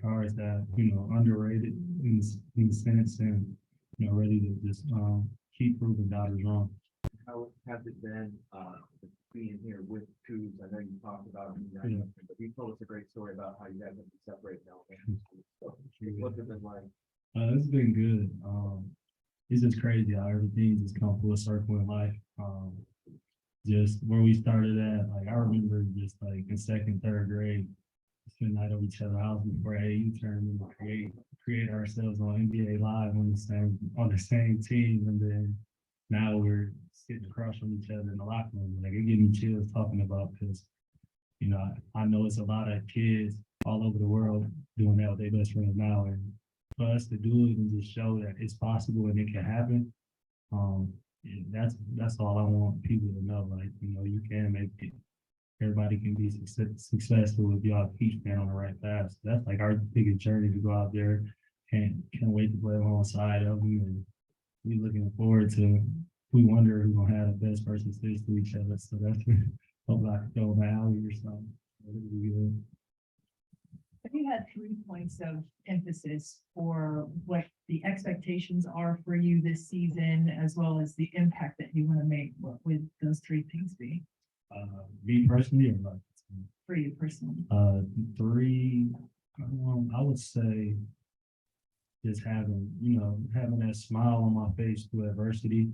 guards that, underrated in the sense and, ready to just keep proving doubters wrong. How has it been being here with Kuz? I know you talked about him, Yeah. but you told us a great story about how you guys have to separate now. What's it been like? It's been good. It's just crazy how everything just come full circle in life. Just where we started at, like I remember just like in second, third grade, spend night over each other's house before AAU tournament and create ourselves on NBA Live on the same team, and then now we're sitting across from each other in the locker room. Like it gives me chills talking about, because I know it's a lot of kids all over the world doing that with their best friends now. And for us to do it and just show that it's possible and it can happen, and that's all I want people to know. Like, you know, you can make it. Everybody can be successful if y'all keep staying on the right path. So that's like our biggest journey to go out there. Can't wait to play alongside of them, and we looking forward to. We wonder who's gonna have the best versus six to each other. So that's hopefully I can throw my alley or something. It'll be good. If you had 3 points of emphasis for what the expectations are for you this season, as well as the impact that you want to make, what would those 3 things be Me personally, or like for you personally? three, I would say just having that smile on my face through adversity.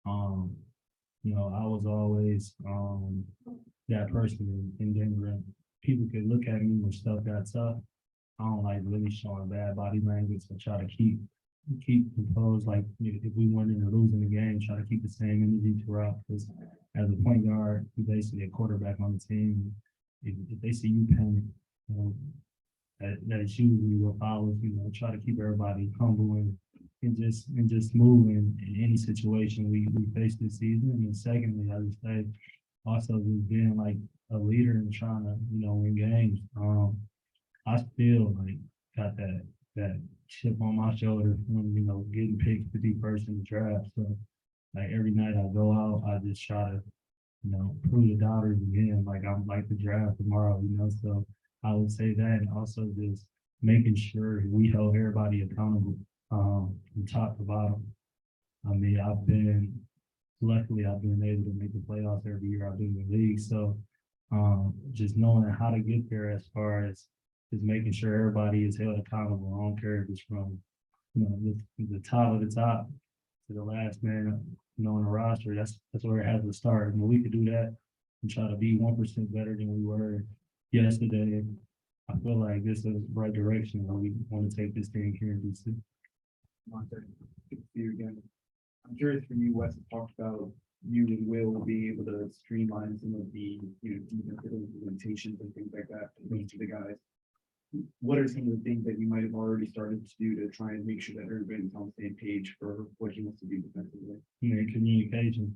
I was always that person in Denver. People could look at me when stuff got tough. I don't like really showing bad body language, so try to keep composed. Like if we went into losing the game, try to keep the same energy throughout. Because as a point guard, you basically a quarterback on the team. If they see you panic, that's usually what follows. Try to keep everybody humble and just move in any situation we face this season. And secondly, I would say also just being like a leader and trying to win games. I still like got that chip on my shoulder from getting picked 51st in the draft. So like every night I go out, I just try to prove the doubters again. Like I'm like the draft tomorrow. So I would say that, and also just making sure we hold everybody accountable from top to bottom. I mean, luckily I've been able to make the playoffs every year I've been in the league. So just knowing how to get there as far as just making sure everybody is held accountable. I don't care if it's from, the top of the top to the last man, on the roster. That's where it has to start. And we could do that and try to be 1% better than we were yesterday. I feel like this is the right direction when we want to take this thing here in DC. Monte, good to see you again. I'm curious for you, Wes talked about you and Will being able to streamline some of the, implementations and things like that for each of the guys. What are some of the things that you might have already started to do to try and make sure that everybody's on the same page for what he wants to do defensively? Communication.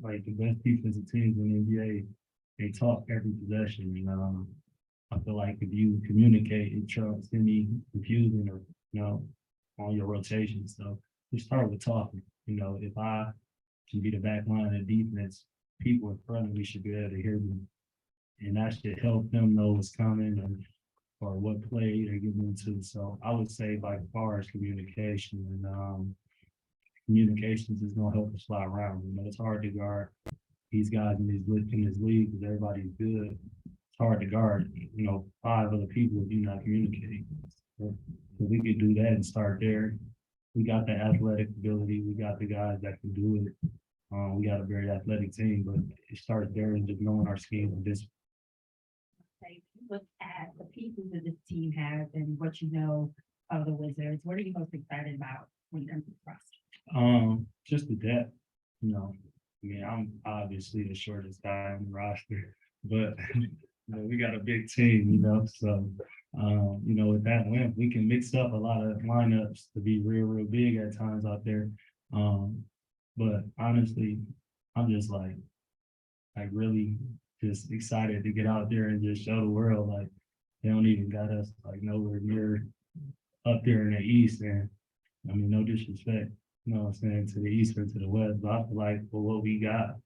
Like the best defensive teams in the NBA, they talk every possession. I feel like if you communicate, it trumps any confusion or on your rotation. So we start with talking. If I can be the back line of defense, people in front of me should be able to hear me, and that should help them know what's coming or what play they're getting into. So I would say by far is communication, and communications is gonna help us fly around. It's hard to guard these guys in this league because everybody's good. It's hard to guard, 5 other people if you're not communicating. So we could do that and start there. We got the athletic ability. We got the guys that can do it. We got a very athletic team, but it starts there and just knowing our scheme and this. Look at the pieces that this team has and what you know of the Wizards. What are you most excited about when it comes to the roster? Just the depth. I'm obviously the shortest guy on the roster, but we got a big team, so with that length, we can mix up a lot of lineups to be real big at times out there. But honestly, I'm just like really just excited to get out there and just show the world like they don't even got us like nowhere near up there in the East. And no disrespect, what I'm saying, to the East or to the West, but I feel like for what we got,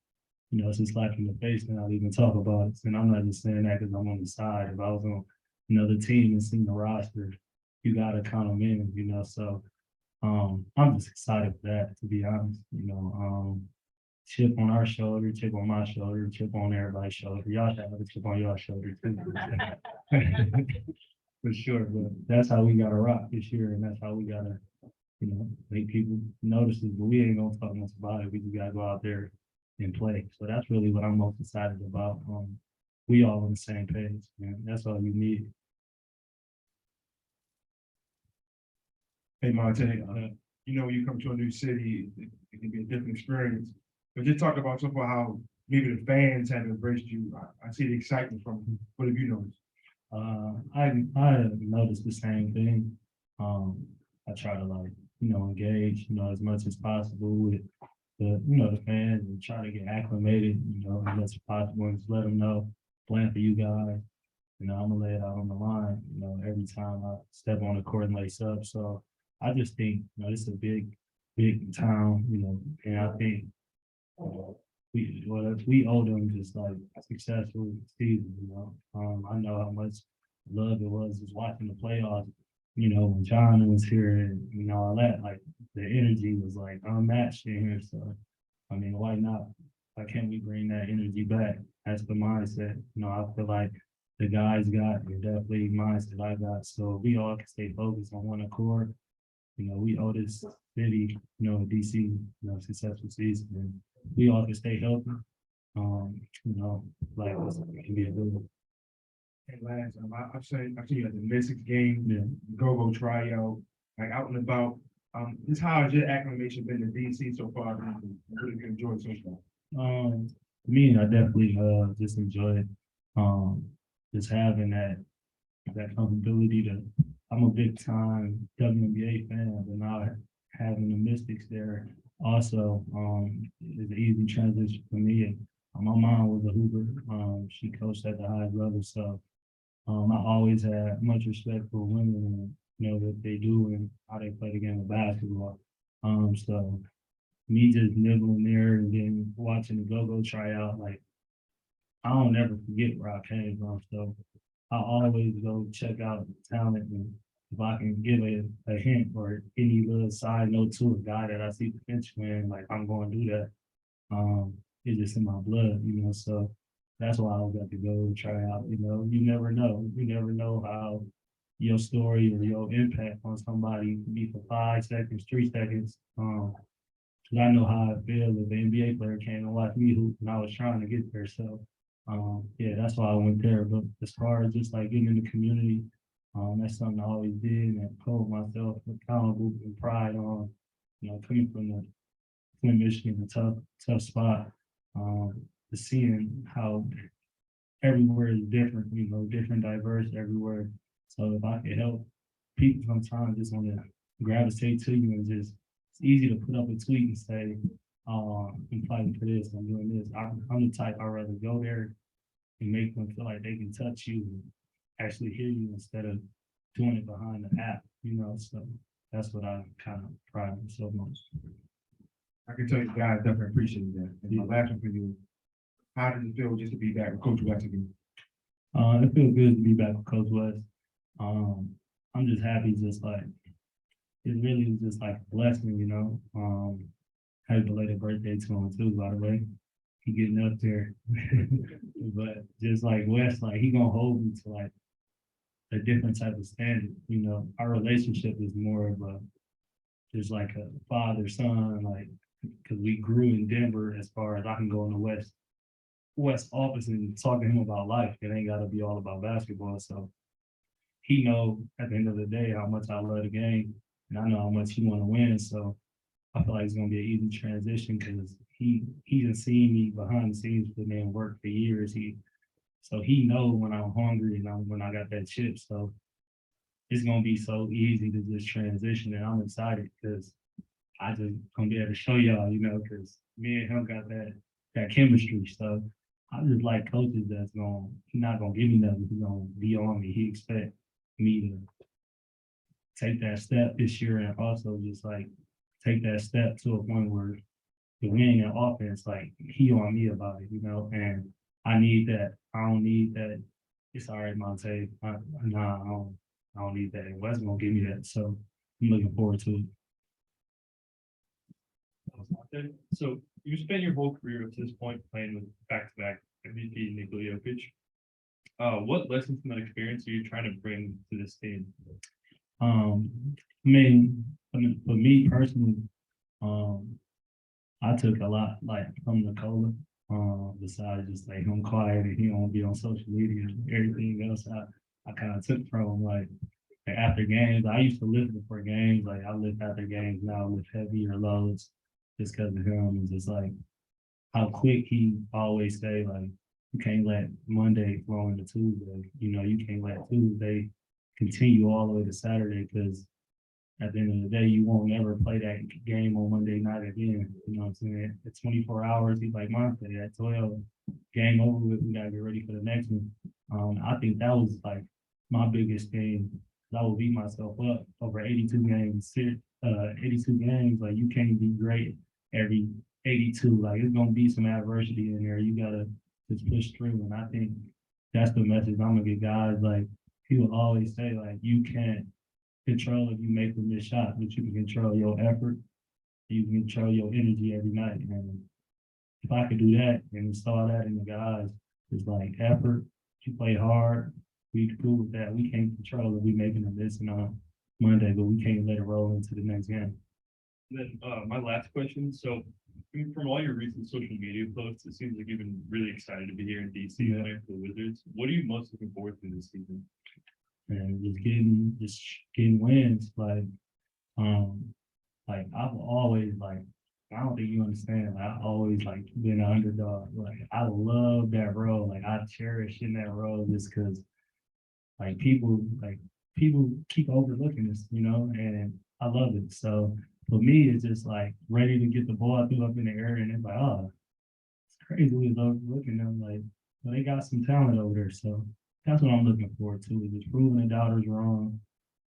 it's just like in the face and I'll even talk about it. And I'm not just saying that because I'm on the side. If I was on another team and seen the roster, you got to count them in, so I'm just excited for that, to be honest. Chip on our shoulder, chip on my shoulder, chip on everybody's shoulder. Y'all should have a chip on your shoulder too. For sure, but that's how we gotta rock this year, and that's how we gotta, make people notice it. But we ain't gonna talk much about it. We just gotta go out there and play. So that's really what I'm most excited about. We all on the same page, man. That's all you need. Hey, Monte, you come to a new city, it can be a different experience. But just talk about so far how maybe the fans have embraced you. I see the excitement from what have you noticed? I noticed the same thing. I try to like, engage, as much as possible with the fans and try to get acclimated, as much as possible and just let them know, playing for you guys. I'm gonna lay it out on the line, every time I step on the court and lace up. So I just think, this is a big town, and I think we owe them just like a successful season, I know how much love it was just watching the playoffs, when John was here and all that, like the energy was like unmatched in here. So, I mean, why not? Why can't we bring that energy back? That's the mindset. I feel like the guys got the definitely mindset I got. So we all can stay focused on one accord. We owe this city, DC, successful season, and we all can stay healthy. Like it can be a good. And last, I've seen you at the Mystics game, the go-go tryout, like out and about. Just how has your acclimation been to DC so far? What have you enjoyed so far? Me, I definitely just enjoyed just having that comfortability to. I'm a big time WNBA fan, but now having the Mystics there also is an easy transition for me. And my mom was a Hoover. She coached at the highest level, so I always had much respect for women and what they do and how they play the game of basketball. So me just nibbling there and then watching the go-go tryout, like I don't ever forget where I came from. So I always go check out the talent, and if I can give a hint or any little side note to a guy that I see potential in, like I'm going to do that. It's just in my blood, so that's why I got to go try out, you never know. You never know how your story or your impact on somebody can be for 5 seconds, 3 seconds. Cause I know how I feel if the NBA player came and watched me hoop and I was trying to get there. So yeah, that's why I went there. But as far as just like getting in the community, that's something I always did and hold myself accountable and pride on, coming from the Flint, Michigan, a tough spot. To seeing how everywhere is different, different, diverse everywhere. So if I could help people sometimes just want to gravitate to you and just, it's easy to put up a tweet and say, I'm fighting for this, I'm doing this. I'm the type I'd rather go there and make them feel like they can touch you and actually hear you instead of doing it behind the app, so that's what I kind of pride myself most. I can tell you guys definitely appreciate that. And my last one for you, how does it feel just to be back with Coach West again? It feels good to be back with Coach West. I'm just happy, just like, it really is just like a blessing, happy belated birthday to him too, by the way. He getting up there. But just like West, like he gonna hold me to like a different type of standard. Our relationship is more of a just like a father-son, like because we grew in Denver as far as I can go in the West office and talk to him about life. It ain't gotta be all about basketball. So he know at the end of the day how much I love the game and I know how much he wanna win. So I feel like it's gonna be an easy transition because he done seen me behind the scenes putting in work for years. So he know when I'm hungry and when I got that chip. So it's gonna be so easy to just transition, and I'm excited because I just gonna be able to show y'all, because me and him got that chemistry. So I just like coaches that's he's not gonna give me nothing. He's gonna be on me. He expect me to take that step this year and also just like take that step to a point where the winning an offense, like he on me about it, and I need that. I don't need that. It's all right, Monte. Nah, I don't need that. And Wes gonna give me that. So I'm looking forward to it. So you spent your whole career up to this point playing with back-to-back MVP Nikola Jokic. What lessons from that experience are you trying to bring to this team? I mean, for me personally, I took a lot like from Nikola. Besides just like him quiet and he don't be on social media and everything else, I kind of took from him like after games. I used to lift before games, like I lift after games now with heavier loads just because of him and just like how quick he always say like you can't let Monday flow into Tuesday. You know, you can't let Tuesday continue all the way to Saturday because at the end of the day, you won't never play that game on Monday night again. You know what I'm saying? At 24 hours, he's like Monday at 12, game over with. We gotta get ready for the next one. I think that was like my biggest thing. I would beat myself up over 82 games. 82 games, like you can't be great every 82. Like it's gonna be some adversity in there. You gotta just push through. And I think that's the message I'm gonna get guys. Like people always say, like you can't control if you make the missed shot, but you can control your effort. You can control your energy every night. And if I could do that and install that in the guys, it's like effort. You play hard. We cool with that. We can't control if we making a miss on Monday, but we can't let it roll into the next game. And then, my last question, so I mean, from all your recent social media posts, it seems like you've been really excited to be here in DC Yeah. playing for the Wizards. What are you most looking forward to this season? And just getting wins. Like I've always like, I don't think you understand. Like, I've always like been an underdog. Like I love that role. Like I cherish in that role just because people keep overlooking this, you know, and I love it. So for me, it's just like ready to get the ball threw up in the air, and it's like, oh, it's crazy we was overlooking them. Like, well, they got some talent over there. So that's what I'm looking forward to, is just proving the doubters wrong.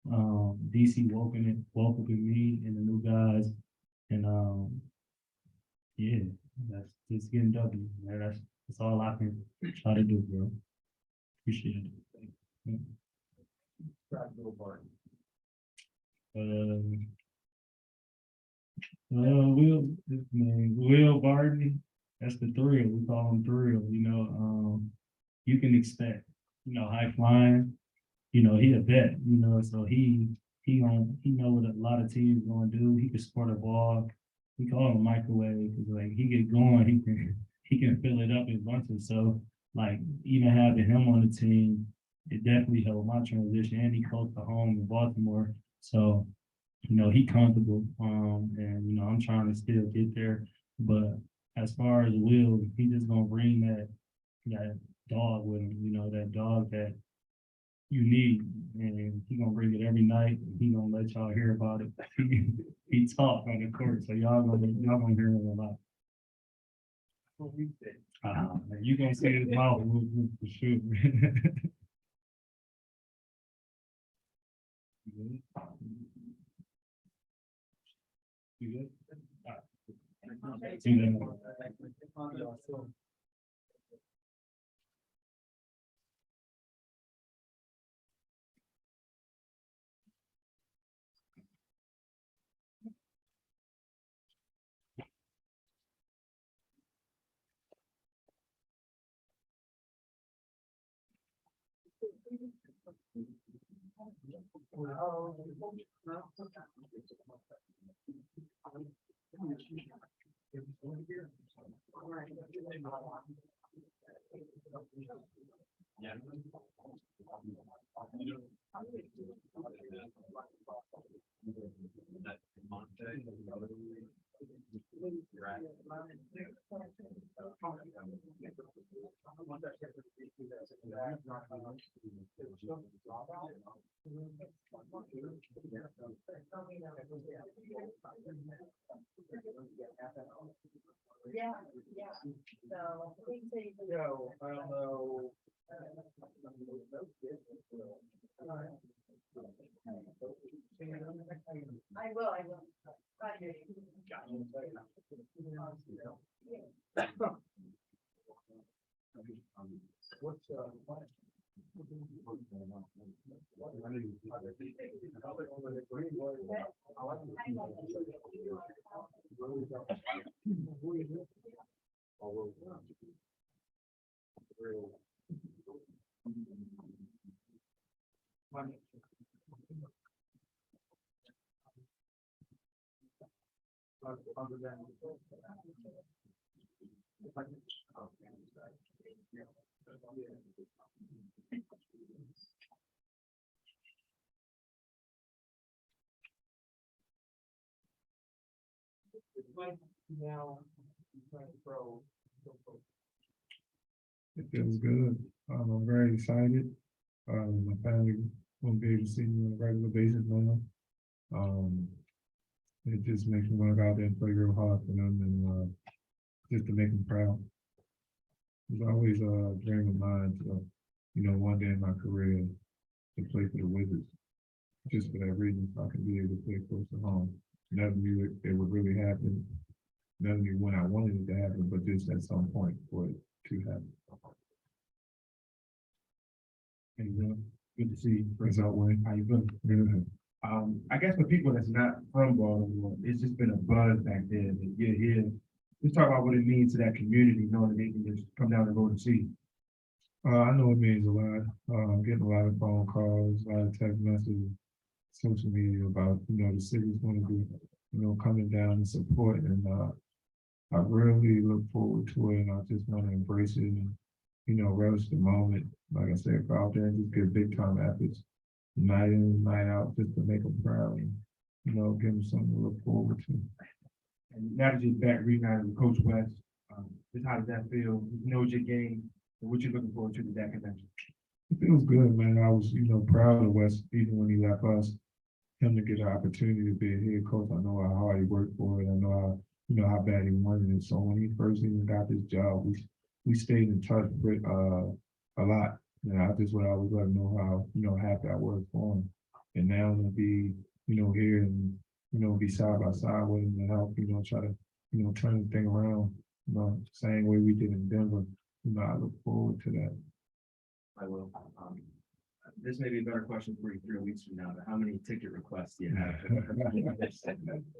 DC welcoming me and the new guys. And yeah, that's just getting W. Man. That's all I can try to do, bro. Appreciate it. Yeah. Will Barton, that's the thrill. We call him thrill. You know, you can expect, you know, high flying. You know, he a vet. You know, so he know what a lot of teams gonna do. He can score the ball. We call him a microwave because like he get going, he can fill it up in bunches. So like even having him on the team, it definitely helped my transition. And he close to home in Baltimore, so you know he comfortable. And you know I'm trying to still get there, but as far as Will, he just gonna bring that dog with him. You know that dog that you need, and he gonna bring it every night. And he gonna let y'all hear about it. He talk on the court, so y'all gonna hear him a lot. You gonna see his mouth move for sure. You good? All right. See you then. Yeah, yeah, so. Yo, I don't know. I will. What's, now, trying to throw It feels good. I'm very excited. My family won't be able to see me on a regular basis now. Um, it just makes me want to go out there and play real hard for them and, just to make them proud. It's always a dream of mine to, one day in my career to play for the Wizards. Just for that reason, so I can be able to play close to home. Never knew it would really happen. Never knew when I wanted it to happen, but just at some point for it to happen. Hey, Will, good to see you. What's up, Wayne? How you doing? Good. I guess for people that's not from Baltimore, it's just been a buzz back there that you're here. Let's talk about what it means to that community, knowing that they can just come down and go to see. I know it means a lot. I'm getting a lot of phone calls, a lot of text messages, social media about, the city's going to be, coming down and support. And I really look forward to it. And I just want to embrace it and, relish the moment. Like I said, go out there and just give big time efforts, night in, night out, just to make them proud and, give them something to look forward to. And now that you're back reunited with Coach West, just how does that feel? Your game and what you're looking forward to with that connection. It feels good, man. I was, proud of West even when he left us. Him to get an opportunity to be a head coach. I know how hard he worked for it. I know how, how bad he wanted it. So when he first even got this job, we stayed in touch with a lot. And I just would always let him know how, happy I was for him. And now to be, here and, be side by side with him and help, try to, turn the thing around, same way we did in Denver. I look forward to that. I will. This may be a better question for you 3 weeks from now, but how many ticket requests do you have?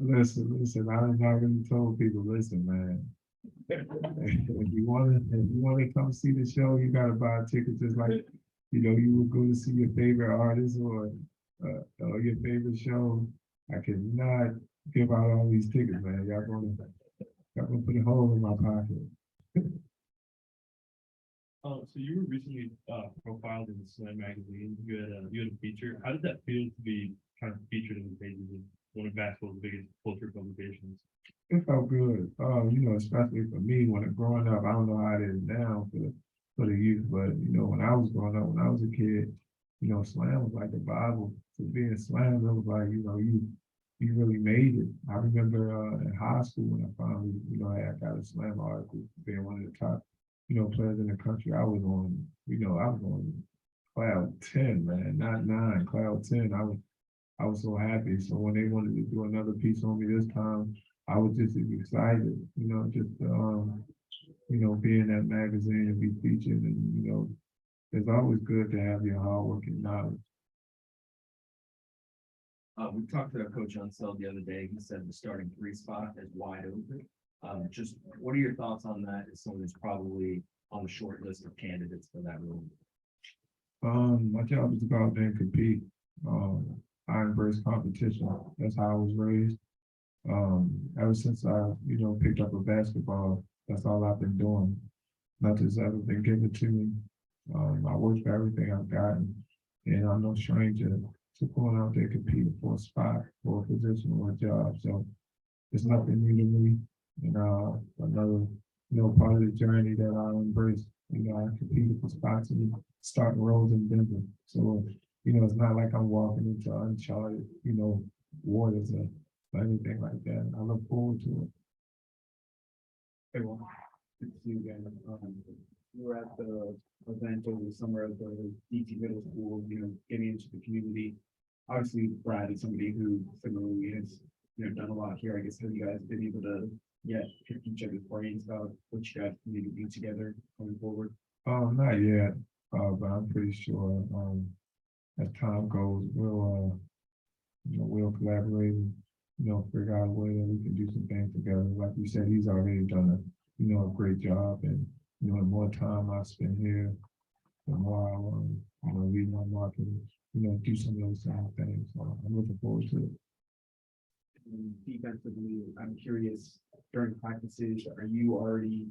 Listen, I've already told people, listen, man. If you wanna come see the show, you gotta buy a ticket just like, you would go to see your favorite artist or your favorite show. I cannot give out all these tickets, man. Y'all gonna put a hole in my pocket. So you were recently profiled in the Slam magazine. You had a feature. How did that feel to be kind of featured in the pages of one of basketball's biggest culture publications? It felt good. Especially for me when growing up, I don't know how it is now for the youth, but when I was growing up, when I was a kid, Slam was like the Bible. To be in Slam, it was like, you really made it. I remember in high school when I finally, I got a Slam article being one of the top players in the country. I was on cloud 10, man, not 9, cloud 10. I was so happy. So when they wanted to do another piece on me this time, I was just excited, just be in that magazine and be featured. And it's always good to have your hard work acknowledged. We talked to Coach Unseld the other day. He said the starting 3 spot is wide open. Just what are your thoughts on that as someone who's probably on the short list of candidates for that role? My job is to go out there and compete. I embrace competition. That's how I was raised. Ever since I, picked up a basketball, that's all I've been doing. Nothing's ever been given to me. I work for everything I've gotten, and I'm no stranger to going out there competing for a spot, for a position, or a job. So it's nothing new to me. And another, part of the journey that I embrace. I competed for spots and starting roles in Denver. So, it's not like I'm walking into uncharted, waters or anything like that. I look forward to it. Hey, well, good to see you again. We were at the event over the summer at the DT Middle School, getting into the community. Obviously, Brad is somebody who similarly has, done a lot here. I guess, have you guys been able to pick each other's brains about what you guys need to do together going forward? Not yet, but I'm pretty sure as time goes, we'll collaborate and, figure out a way that we can do some things together. Like you said, he's already done a great job, and the more time I spend here, the more I want to, lead my market, do some of those same things. So I'm looking forward to it. And defensively, I'm curious, during practices, are you already,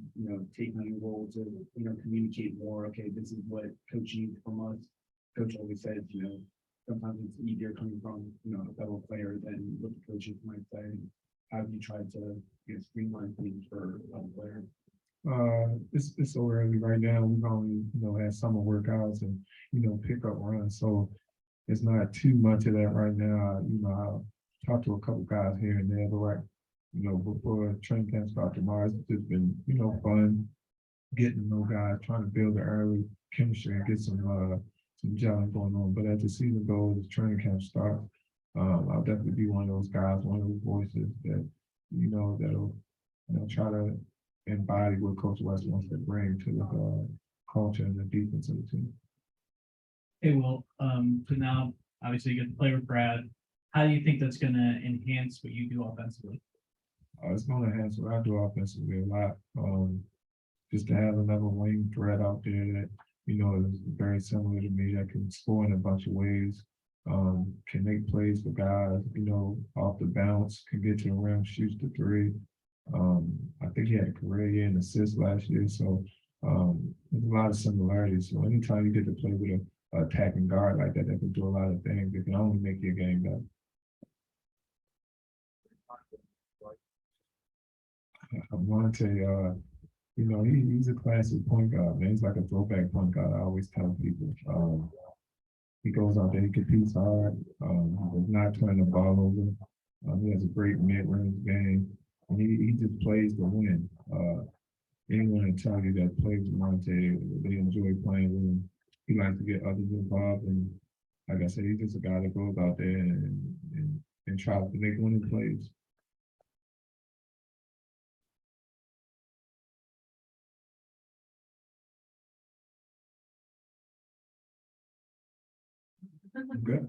taking a role to, communicate more? Okay, this is what coach needs from us. Coach always says, sometimes it's easier coming from, a fellow player than what the coaches might say. How have you tried to, streamline things for other players? It's so early right now. We've only, had summer workouts and, pickup runs. So it's not too much of that right now. I'll talk to a couple guys here and there, but before training camp start tomorrow, it's just been, fun getting to know guys, trying to build an early chemistry and get some gelling going on. But as the season goes, as training camp starts, I'll definitely be one of those guys, one of those voices that, that'll, try to embody what Coach West wants to bring to the culture and the defense of the team. Hey, well, so now, obviously you get to play with Brad. How do you think that's gonna enhance what you do offensively? It's going to enhance what I do offensively a lot. Just to have another wing threat out there that, is very similar to me, that can score in a bunch of ways, can make plays for guys, off the bounce, can get to the rim, shoots the three. I think he had a career year in assists last year, so there's a lot of similarities. So anytime you get to play with a attacking guard like that, that can do a lot of things, it can only make your game better. Monte, he's a classic point guard, man. He's like a throwback point guard. I always tell people. He goes out there, he competes hard. He does not turn the ball over. He has a great mid-range game, and he just plays to win. Anyone can tell you that plays with Monte, they enjoy playing with him. He likes to get others involved, and like I said, he's just a guy that goes out there and tries to make winning plays. Good.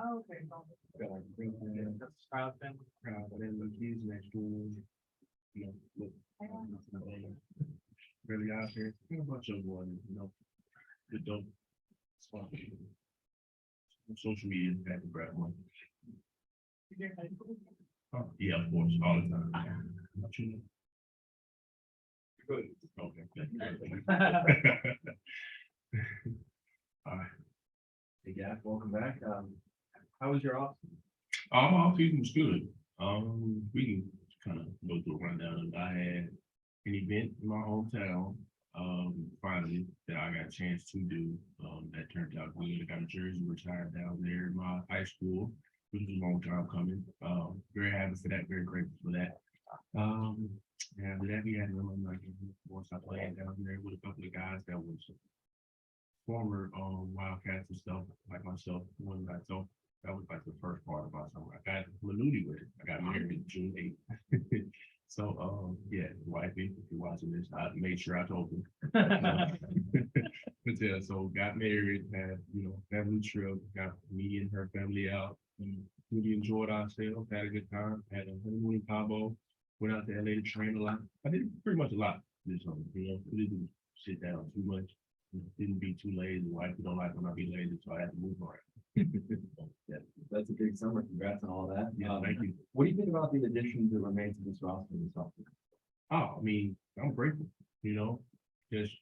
Oh, okay. Really out here, a bunch of one, the dope sponsorship. Social media is bad to grab one. Yeah, of course, all the time. Good. Okay. All right. Hey, Gav, welcome back. How was your off? All season was good. We can kind of go through a rundown. I had an event in my hometown, finally, that I got a chance to do. That turned out good. I got a jersey retired down there in my high school, which was a long time coming. Very happy for that, very grateful for that. And after that, we had once I played down there with a couple of guys that was former Wildcats and stuff, like myself, one guy. So that was like the first part of my summer. I got Manudi with it. I got married June 8th. So yeah, wifey, if you're watching this, I made sure I told her. But yeah, so got married, had family trip, got me and her family out. Really enjoyed ourselves, had a good time, had a honeymoon combo, went out to LA to train a lot. I did pretty much a lot this summer, we didn't sit down too much. Didn't be too lazy. Wife don't like when I be lazy, so I had to move around. Yeah, that's a big summer. Congrats on all that. Yeah, thank you. What do you think about the additions that were made to this roster this offseason? Oh, I mean, I'm grateful, just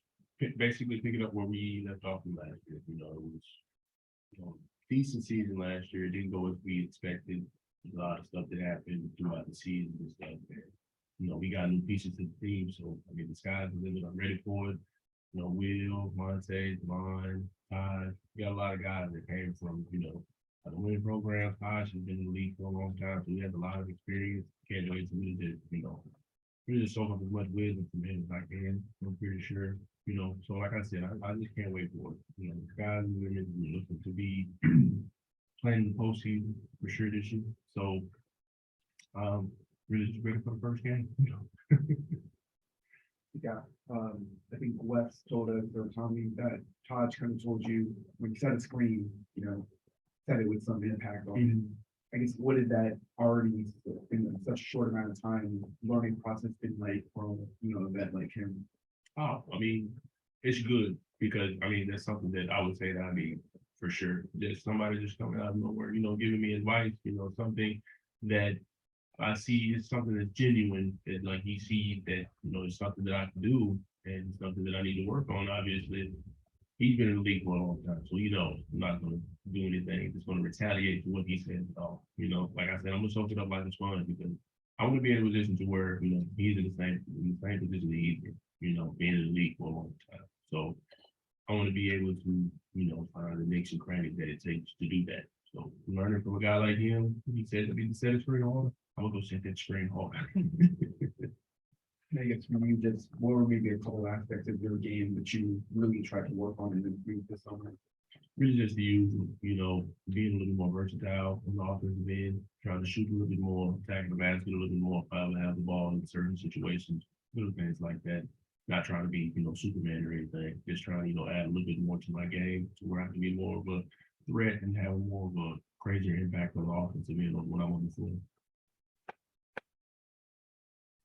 basically picking up where we left off from last year. It was, decent season last year. It didn't go as we expected. There's a lot of stuff that happened throughout the season and stuff. And, we got new pieces to the team. So, I mean, the sky's the limit. I'm ready for it. Will, Monte, Devon, Todd. We got a lot of guys that came from, the winning program. Taj has been in the league for a long time, so he has a lot of experience. Can't wait to really just, really just soak up as much wisdom from him as I can. I'm pretty sure, so like I said, I just can't wait for it. Guys and women are looking to be playing the postseason for sure this year. So, really just ready for the first game. Yeah, I think Wes told us, or Tommy, that Todd kind of told you when you set a screen, set it with some impact on it. I guess, what did that already in such a short amount of time learning process been like from, a vet like him? Oh, I mean, it's good because that's something that I would say that for sure. There's somebody just coming out of nowhere, giving me advice, something that I see is something that's genuine, that like he sees that, it's something that I can do and something that I need to work on. Obviously, he's been in the league for a long time, so I'm not gonna do anything that's gonna retaliate to what he says at all. Like I said, I'm gonna soak it up like it's fun because I want to be in a position to where, he's in the same position that he's in, being in the league for a long time. So I want to be able to, find the nicks and crannies that it takes to do that. So learning from a guy like him, he said that he can set a screen hard. I'm gonna go set that screen hard. I guess when you just, what were maybe a couple aspects of your game that you really tried to work on and improve this summer? Really just the usual, being a little more versatile on the offensive end, trying to shoot a little bit more, attacking the basket a little bit more, if I ever have the ball in certain situations, little things like that. Not trying to be, Superman or anything, just trying to, add a little bit more to my game to where I can be more of a threat and have more of a crazier impact on the offensive end when I'm on the floor.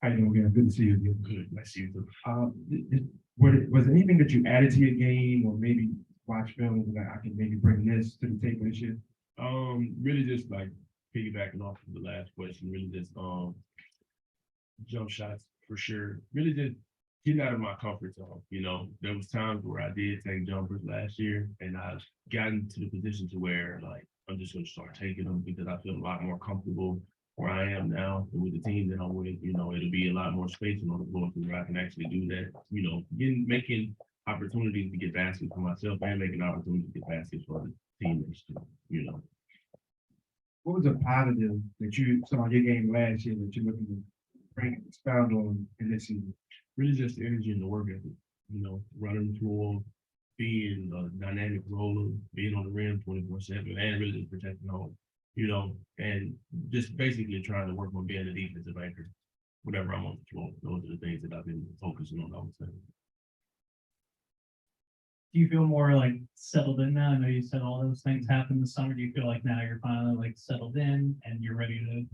How you doing again? Good to see you again. Good, nice to see you too. Was there anything that you added to your game or maybe watch film that I can maybe bring this to the table this year? Really just like piggybacking off of the last question, really just jump shots for sure. Really just getting out of my comfort zone. There was times where I did take jumpers last year and I've gotten to the position to where like I'm just gonna start taking them because I feel a lot more comfortable where I am now and with the team that I'm with, it'll be a lot more spacing on the floor where I can actually do that, making opportunities to get baskets for myself and making opportunities to get baskets for the teammates too, What was a positive that you saw in your game last year that you're looking to expound on in this season? Really just the energy and the work ethic, running the floor, being a dynamic roller, being on the rim 24/7 and really just protecting home. And just basically trying to work on being a defensive anchor, whenever I'm on the floor. Those are the things that I've been focusing on, I would say. Do you feel more like settled in now? I know you said all those things happened this summer. Do you feel like now you're finally like settled in and you're ready to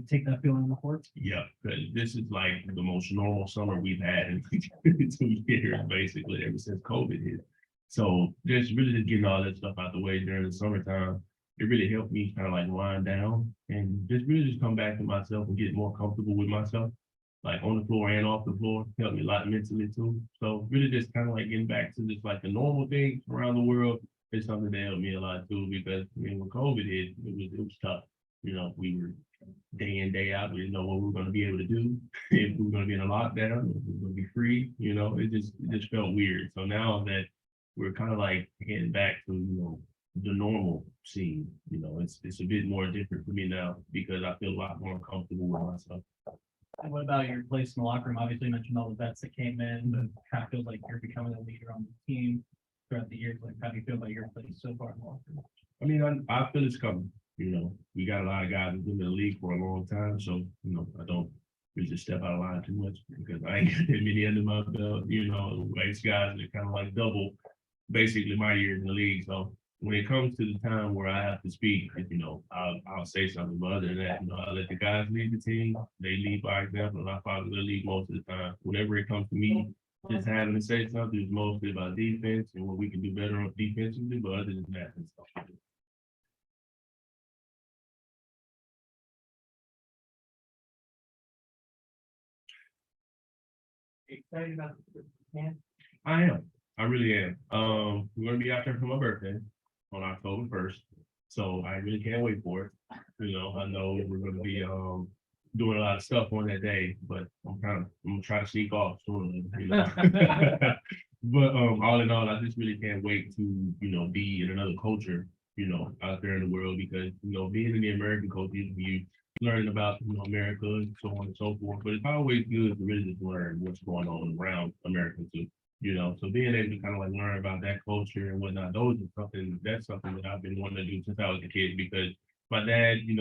take that feeling on the court? Yeah, because this is like the most normal summer we've had in 2 years, basically, ever since COVID hit. So just really just getting all that stuff out the way during the summertime, it really helped me kind of like wind down and just really just come back to myself and get more comfortable with myself, like on the floor and off the floor. Helped me a lot mentally too. So really just kind of like getting back to just like the normal things around the world is something that helped me a lot too, because when COVID hit, it was tough. We were day in, day out, we didn't know what we were going to be able to do, if we were going to be in a lockdown, if we were going to be free, it just felt weird. So now that we're kind of like heading back to, the normal scene, it's a bit more different for me now because I feel a lot more comfortable with myself. And what about your place in the locker room? Obviously, you mentioned all the vets that came in, but kind of feels like you're becoming a leader on the team throughout the years. Like, how do you feel about your place so far in the locker room? I feel it's coming. We got a lot of guys who've been in the league for a long time, so I don't really just step out of line too much because I ain't got that many under my belt. It's guys that kind of like double basically my years in the league. So when it comes to the time where I have to speak, I'll say something. But other than that, I let the guys lead the team. They lead by example, and I follow the lead most of the time. Whenever it comes to me, just having to say something is mostly about defense and what we can do better on defensively. But other than that, it's stuff. Excited about the I am. I really am. We're gonna be out there for my birthday on October 1st. So I really can't wait for it. I know we're gonna be doing a lot of stuff on that day, but I'm gonna try to sneak off soon. But all in all, I just really can't wait to, be in another culture out there in the world because, being in the American culture, you learn about, America and so on and so forth, but it's always good to really just learn what's going on around America too. So being able to kind of like learn about that culture and whatnot, that's something that I've been wanting to do since I was a kid because my dad, he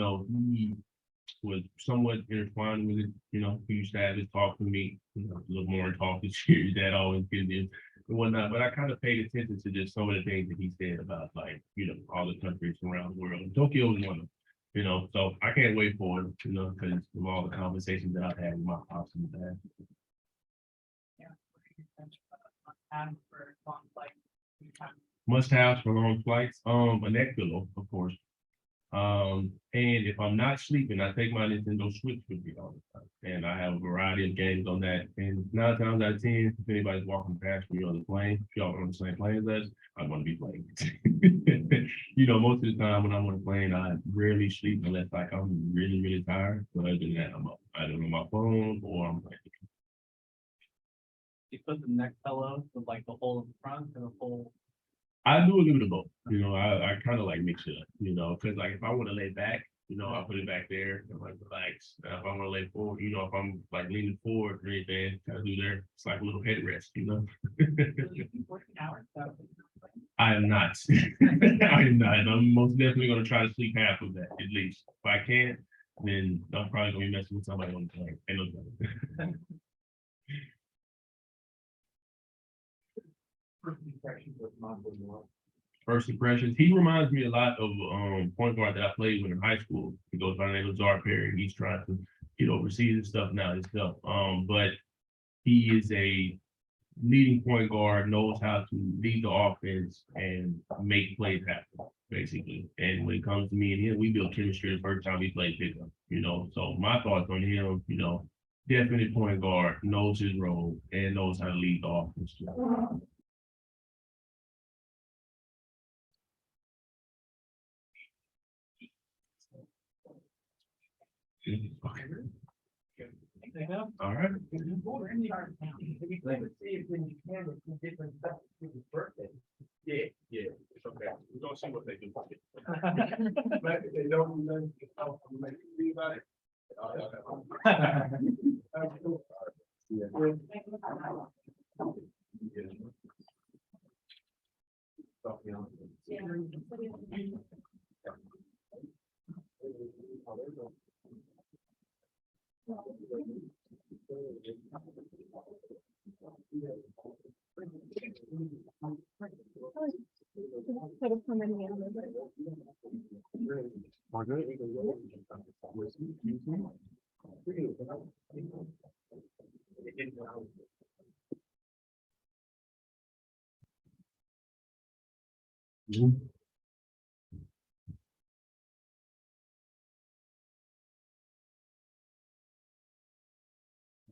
was somewhat intertwined with it, he used to have his talk with me, a little more talk this year, dad always gives me and whatnot, but I kind of paid attention to just some of the things that he said about like, all the countries around the world. Tokyo was one of them, so I can't wait for it, because of all the conversations that I've had with my pops and dad. Must have for long flights, a neck pillow, of course. And if I'm not sleeping, I take my Nintendo Switch with me all the time. And I have a variety of games on that. And 9 times out of 10, if anybody's walking past me on the plane, if y'all are on the same plane as us, I'm gonna be playing. Most of the time when I'm on the plane, I rarely sleep unless like I'm really, really tired. But other than that, I'm up either on my phone or I'm playing. You put the neck pillow with like the hole in the front and the hole. I do a little bit of both, I kind of like mix it up, because like if I want to lay back, I put it back there and like relax. If I want to lay forward, if I'm like leaning forward or anything, I do there. It's like a little headrest, I am not. I am not. I'm most definitely going to try to sleep half of that at least. If I can't, then I'm probably going to be messing with somebody on the plane. Ain't no telling. First impressions. He reminds me a lot of point guard that I played with in high school. He goes by the name of Czar Perry. He's trying to get overseas and stuff now himself. But he is a leading point guard, knows how to lead the offense and make plays happen, basically. And when it comes to me and him, we built chemistry the first time we played pickup. So my thoughts on him, definite point guard, knows his role and knows how to lead the offense. All right. Yeah, it's okay. We're gonna see what they do. But if they don't, then I'll make you read about it.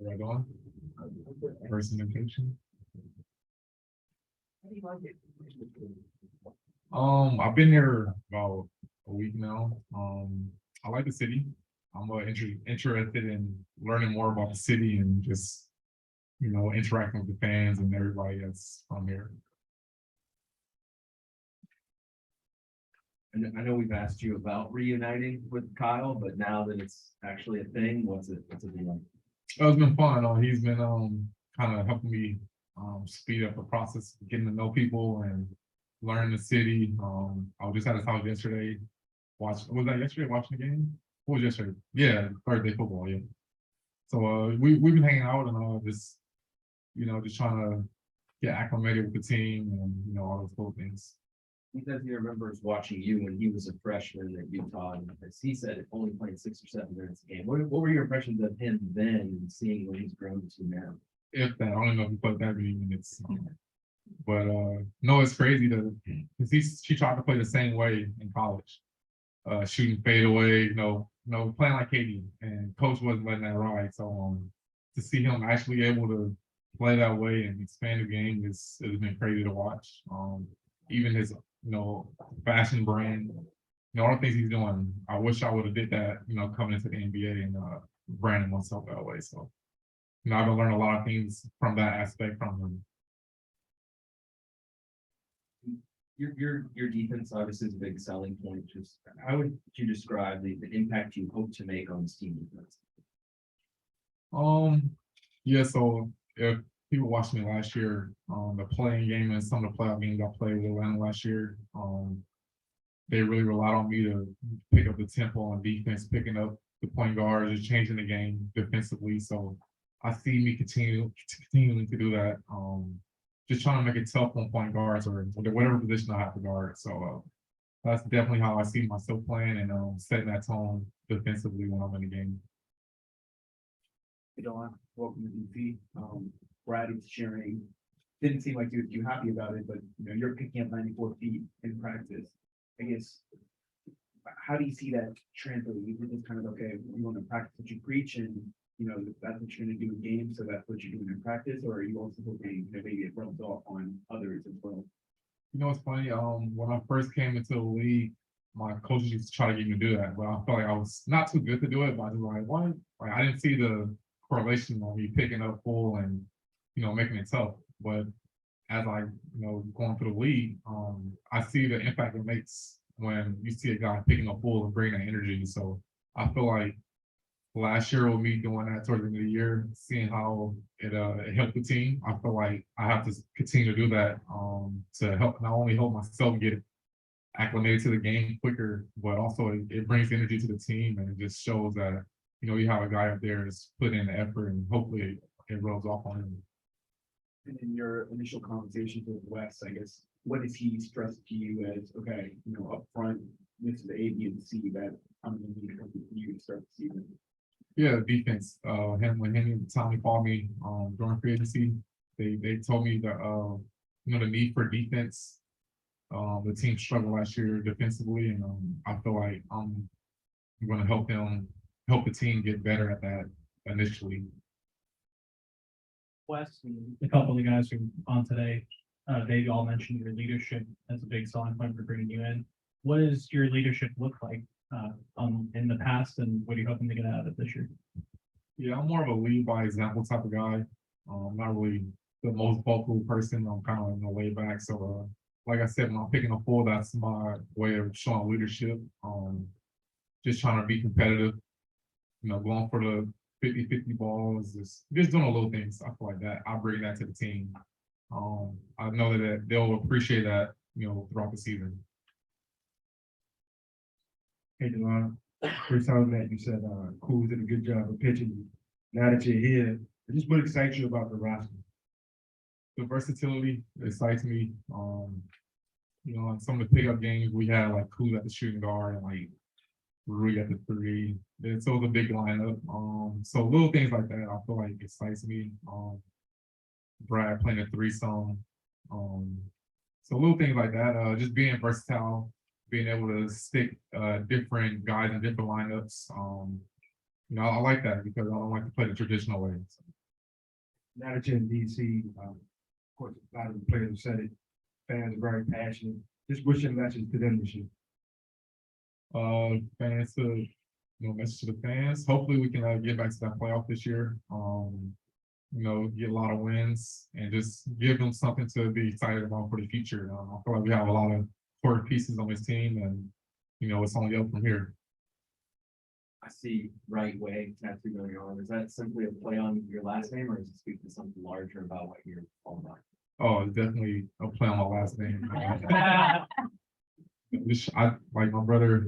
Right on. First indication. I've been here about a week now. I like the city. I'm interested in learning more about the city and just, interacting with the fans and everybody that's from here. And I know we've asked you about reuniting with Kyle, but now that it's actually a thing, what's it been like? It's been fun. He's been kind of helping me speed up the process of getting to know people and learning the city. I just had a talk yesterday. Was that yesterday watching the game? What was yesterday? Yeah, Thursday football, yeah. So we've been hanging out and just just trying to get acclimated with the team and all those cool things. He says he remembers watching you when he was a freshman at Utah, and as he said, it only played 6 or 7 minutes a game. What were your impressions of him then and seeing what he's grown to now? If that, I don't know if he played that many minutes. But no, it's crazy because she tried to play the same way in college. Shooting fadeaway, playing like KD, and coach wasn't letting that ride. So to see him actually able to play that way and expand the game has been crazy to watch. Even his fashion brand, all the things he's doing. I wish I would have did that, coming into the NBA and branding myself that way. So, I've been learning a lot of things from that aspect from him. Your defense obviously is a big selling point. Just how would you describe the impact you hope to make on this team defense? Yeah, so if people watched me last year, the playing game and some of the playoff games I played with Atlanta last year, they really relied on me to pick up the tempo on defense, picking up the point guards, just changing the game defensively. So I see me continuing to do that. Just trying to make it tough on point guards or whatever position I have to guard. So that's definitely how I see myself playing and setting that tone defensively when I'm in the game. Hey, Don, welcome to DC. Brad is sharing, didn't seem like you're too happy about it, but you know, you're picking up 94 feet in practice. I guess, how do you see that translating? Is it just kind of, okay, you want to practice what you preach and, you know, that's what you're gonna do in games, so that's what you're doing in practice, or are you also hoping that maybe it rubs off on others as well? You know, it's funny, when I first came into the league, my coaches used to try to get me to do that, but I felt like I was not too good to do it, but I was like, what? Like, I didn't see the correlation on me picking up full and, you know, making it tough. But as I, going through the league, I see the impact it makes when you see a guy picking up full and bringing that energy. So I feel like last year with me doing that towards the end of the year, seeing how it helped the team, I feel like I have to continue to do that to help not only help myself get acclimated to the game quicker, but also it brings energy to the team and it just shows that, you have a guy up there that's put in the effort and hopefully it rubs off on him. And in your initial conversations with Wes, I guess, what does he stress to you as, okay, up front, this is A, B, and C that I'm gonna need to come to you to start the season? Yeah, defense. When him and Tommy called me during free agency, they told me that the need for defense. The team struggled last year defensively, and I feel like I'm going to help the team get better at that initially. Wes, and a couple of the guys who are on today, they all mentioned your leadership as a big selling point for bringing you in. What does your leadership look like in the past, and what are you hoping to get out of it this year? Yeah, I'm more of a lead by example type of guy. Not really the most vocal person. I'm kind of in the way back. So, like I said, when I'm picking a full, that's my way of showing leadership. Just trying to be competitive. Going for the 50-50 balls, just doing a little things. I feel like that. I bring that to the team. I know that they'll appreciate that, throughout the season. Hey, Delon, first time that you said, Cool did a good job of pitching. Now that you're here, just what excites you about the roster? The versatility excites me. In some of the pickup games we had like Cool at the shooting guard and like Rui at the 3. So it's a big lineup. So little things like that I feel like excites me. Brad playing a 3 song. So little things like that. Just being versatile, being able to stick different guys in different lineups. I like that because I don't like to play the traditional way. So. Now that you're in DC, of course, a lot of the players have said it. Fans are very passionate. Just what's your message to them this year? Fans to, message to the fans. Hopefully we can get back to that playoff this year. Get a lot of wins and just give them something to be excited about for the future. I feel like we have a lot of core pieces on this team and, it's only up from here. I see right way tattooed on your arm. Is that simply a play on your last name, or does it speak to something larger about what you're all about? Oh, it's definitely a play on my last name. I like my brother,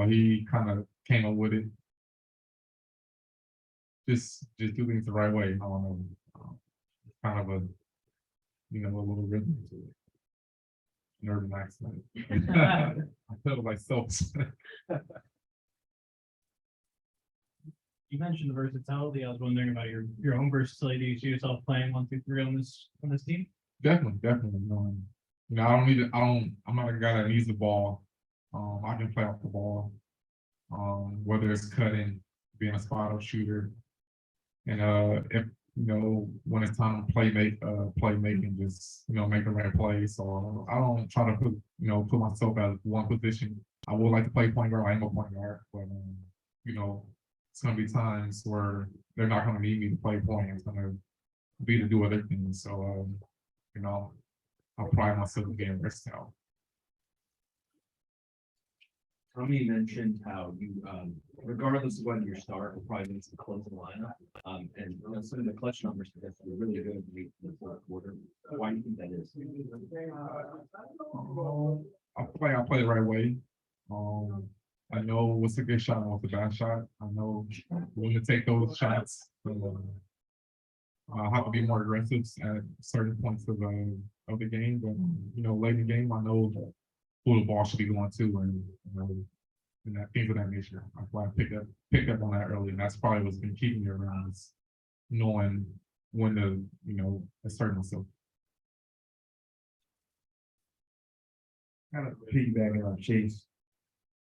he kind of came up with it. Just do things the right way. I don't know. Kind of a little rhythm to it. Nerve accent. I feel like so. You mentioned the versatility. I was wondering about your own versatility. Do you see yourself playing 1, 2, 3 on this team? Definitely. I'm not a guy that needs the ball. I can play off the ball. Whether it's cutting, being a spot up shooter. And if when it's time to playmaking, just make the right play. So I don't try to put myself at one position. I would like to play point guard. I am a point guard, but it's gonna be times where they're not gonna need me to play point. It's gonna be to do other things. So I pride myself in being versatile. Tommy mentioned how you, regardless of whether you're start or probably needs to close the lineup. And you know, some of the clutch numbers suggest you're really good late in the fourth quarter. Why do you think that is? I play the right way. I know what's a good shot and what's a bad shot. I know when to take those shots. I have to be more aggressive at certain points of the game, but you know, late in the game, I know who the ball should be going to, and you know, and that things of that nature. That's why I picked up on that early, and that's probably what's been keeping me around is knowing when to, you know, assert myself. Kind of piggybacking on Chase,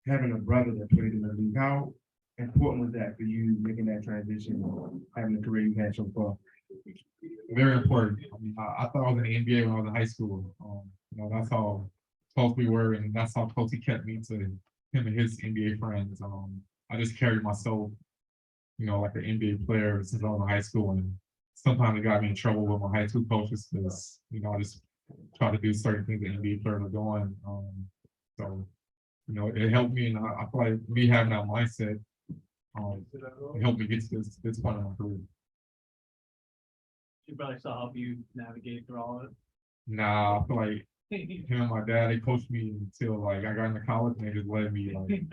having a brother that played in the league, how important was that for you making that transition, having the career you had so far? Very important. I mean, I thought I was in the NBA when I was in high school. You know, that's how close we were, and that's how close he kept me to him and his NBA friends. I just carried myself, you know, like an NBA player since I was in high school, and sometimes it got me in trouble with my high school coaches because, you know, I just try to do certain things that NBA players are doing. So, you know, it helped me, and I feel like me having that mindset, it helped me get to this point in my career. Your brother still help you navigate through all of it? Nah, I feel like him and my dad, they coached me until like I got into college, and they just let me like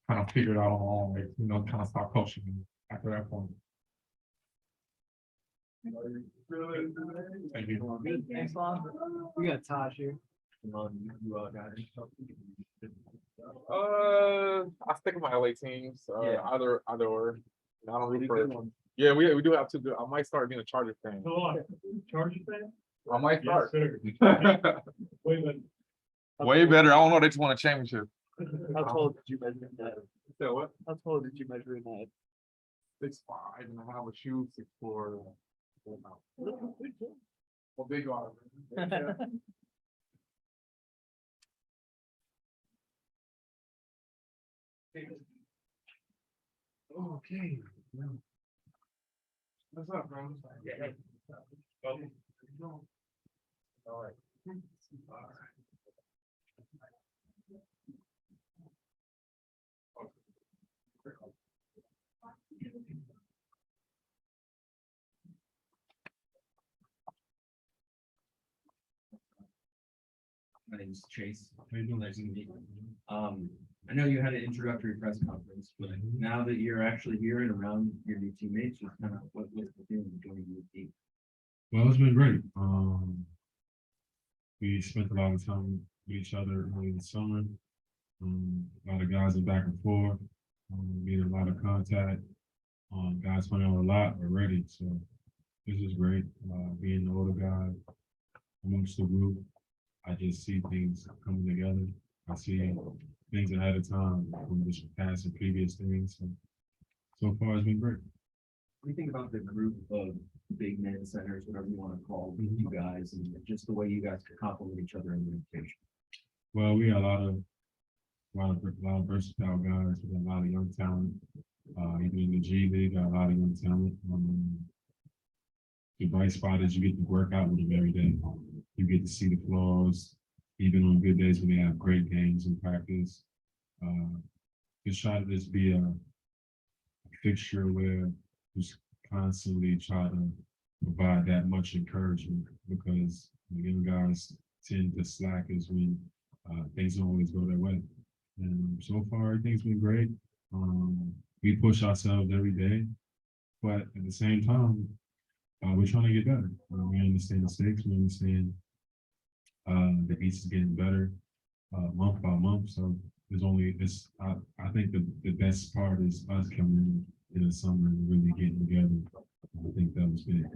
kind of figure it out on my own, like, you know, kind of stop coaching me after that point. Thank you. Thanks, Lon. We got Tosh here. I stick with my LA teams. Yeah. Either or. I don't root for. Yeah, we do have two good. I might start being a Chargers fan. Charger fan? I might start. Wait, Way better. I don't know. They just won a championship. how tall did you measure in that? So what? How tall did you measure in that? 6'5" and I have a shoe 6'4". Well, big are. Okay. What's up, bro? Yeah. All right. My name is Chase. How you doing? Nice to meet you. I know you had an introductory press conference, but now that you're actually here and around your new teammates, just kind of what's the feeling of joining the team? Well, it's been great. We spent a lot of time with each other early in the summer. A lot of guys are back and forth, made a lot of contact. Guys playing out a lot already, so this is great. Being the older guy amongst the group, I just see things coming together. I see things ahead of time from just past and previous things. So far, it's been great. What do you think about the group of big men centers, whatever you want to call you guys, and just the way you guys could complement each other in the rotation? Well, we got a lot of versatile guys. We got a lot of young talent. Even in the G League, got a lot of young talent. The bright spot is you get to work out with them every day. You get to see the flaws, even on good days when they have great games in practice. Just try to just be a fixture where just constantly try to provide that much encouragement, because the young guys tend to slack as when things don't always go their way. And so far, everything's been great. We push ourselves every day, but at the same time, we're trying to get better. We understand mistakes. We understand the East is getting better month by month. So there's only this. I think the best part is us coming in the summer and really getting together. I think that was big.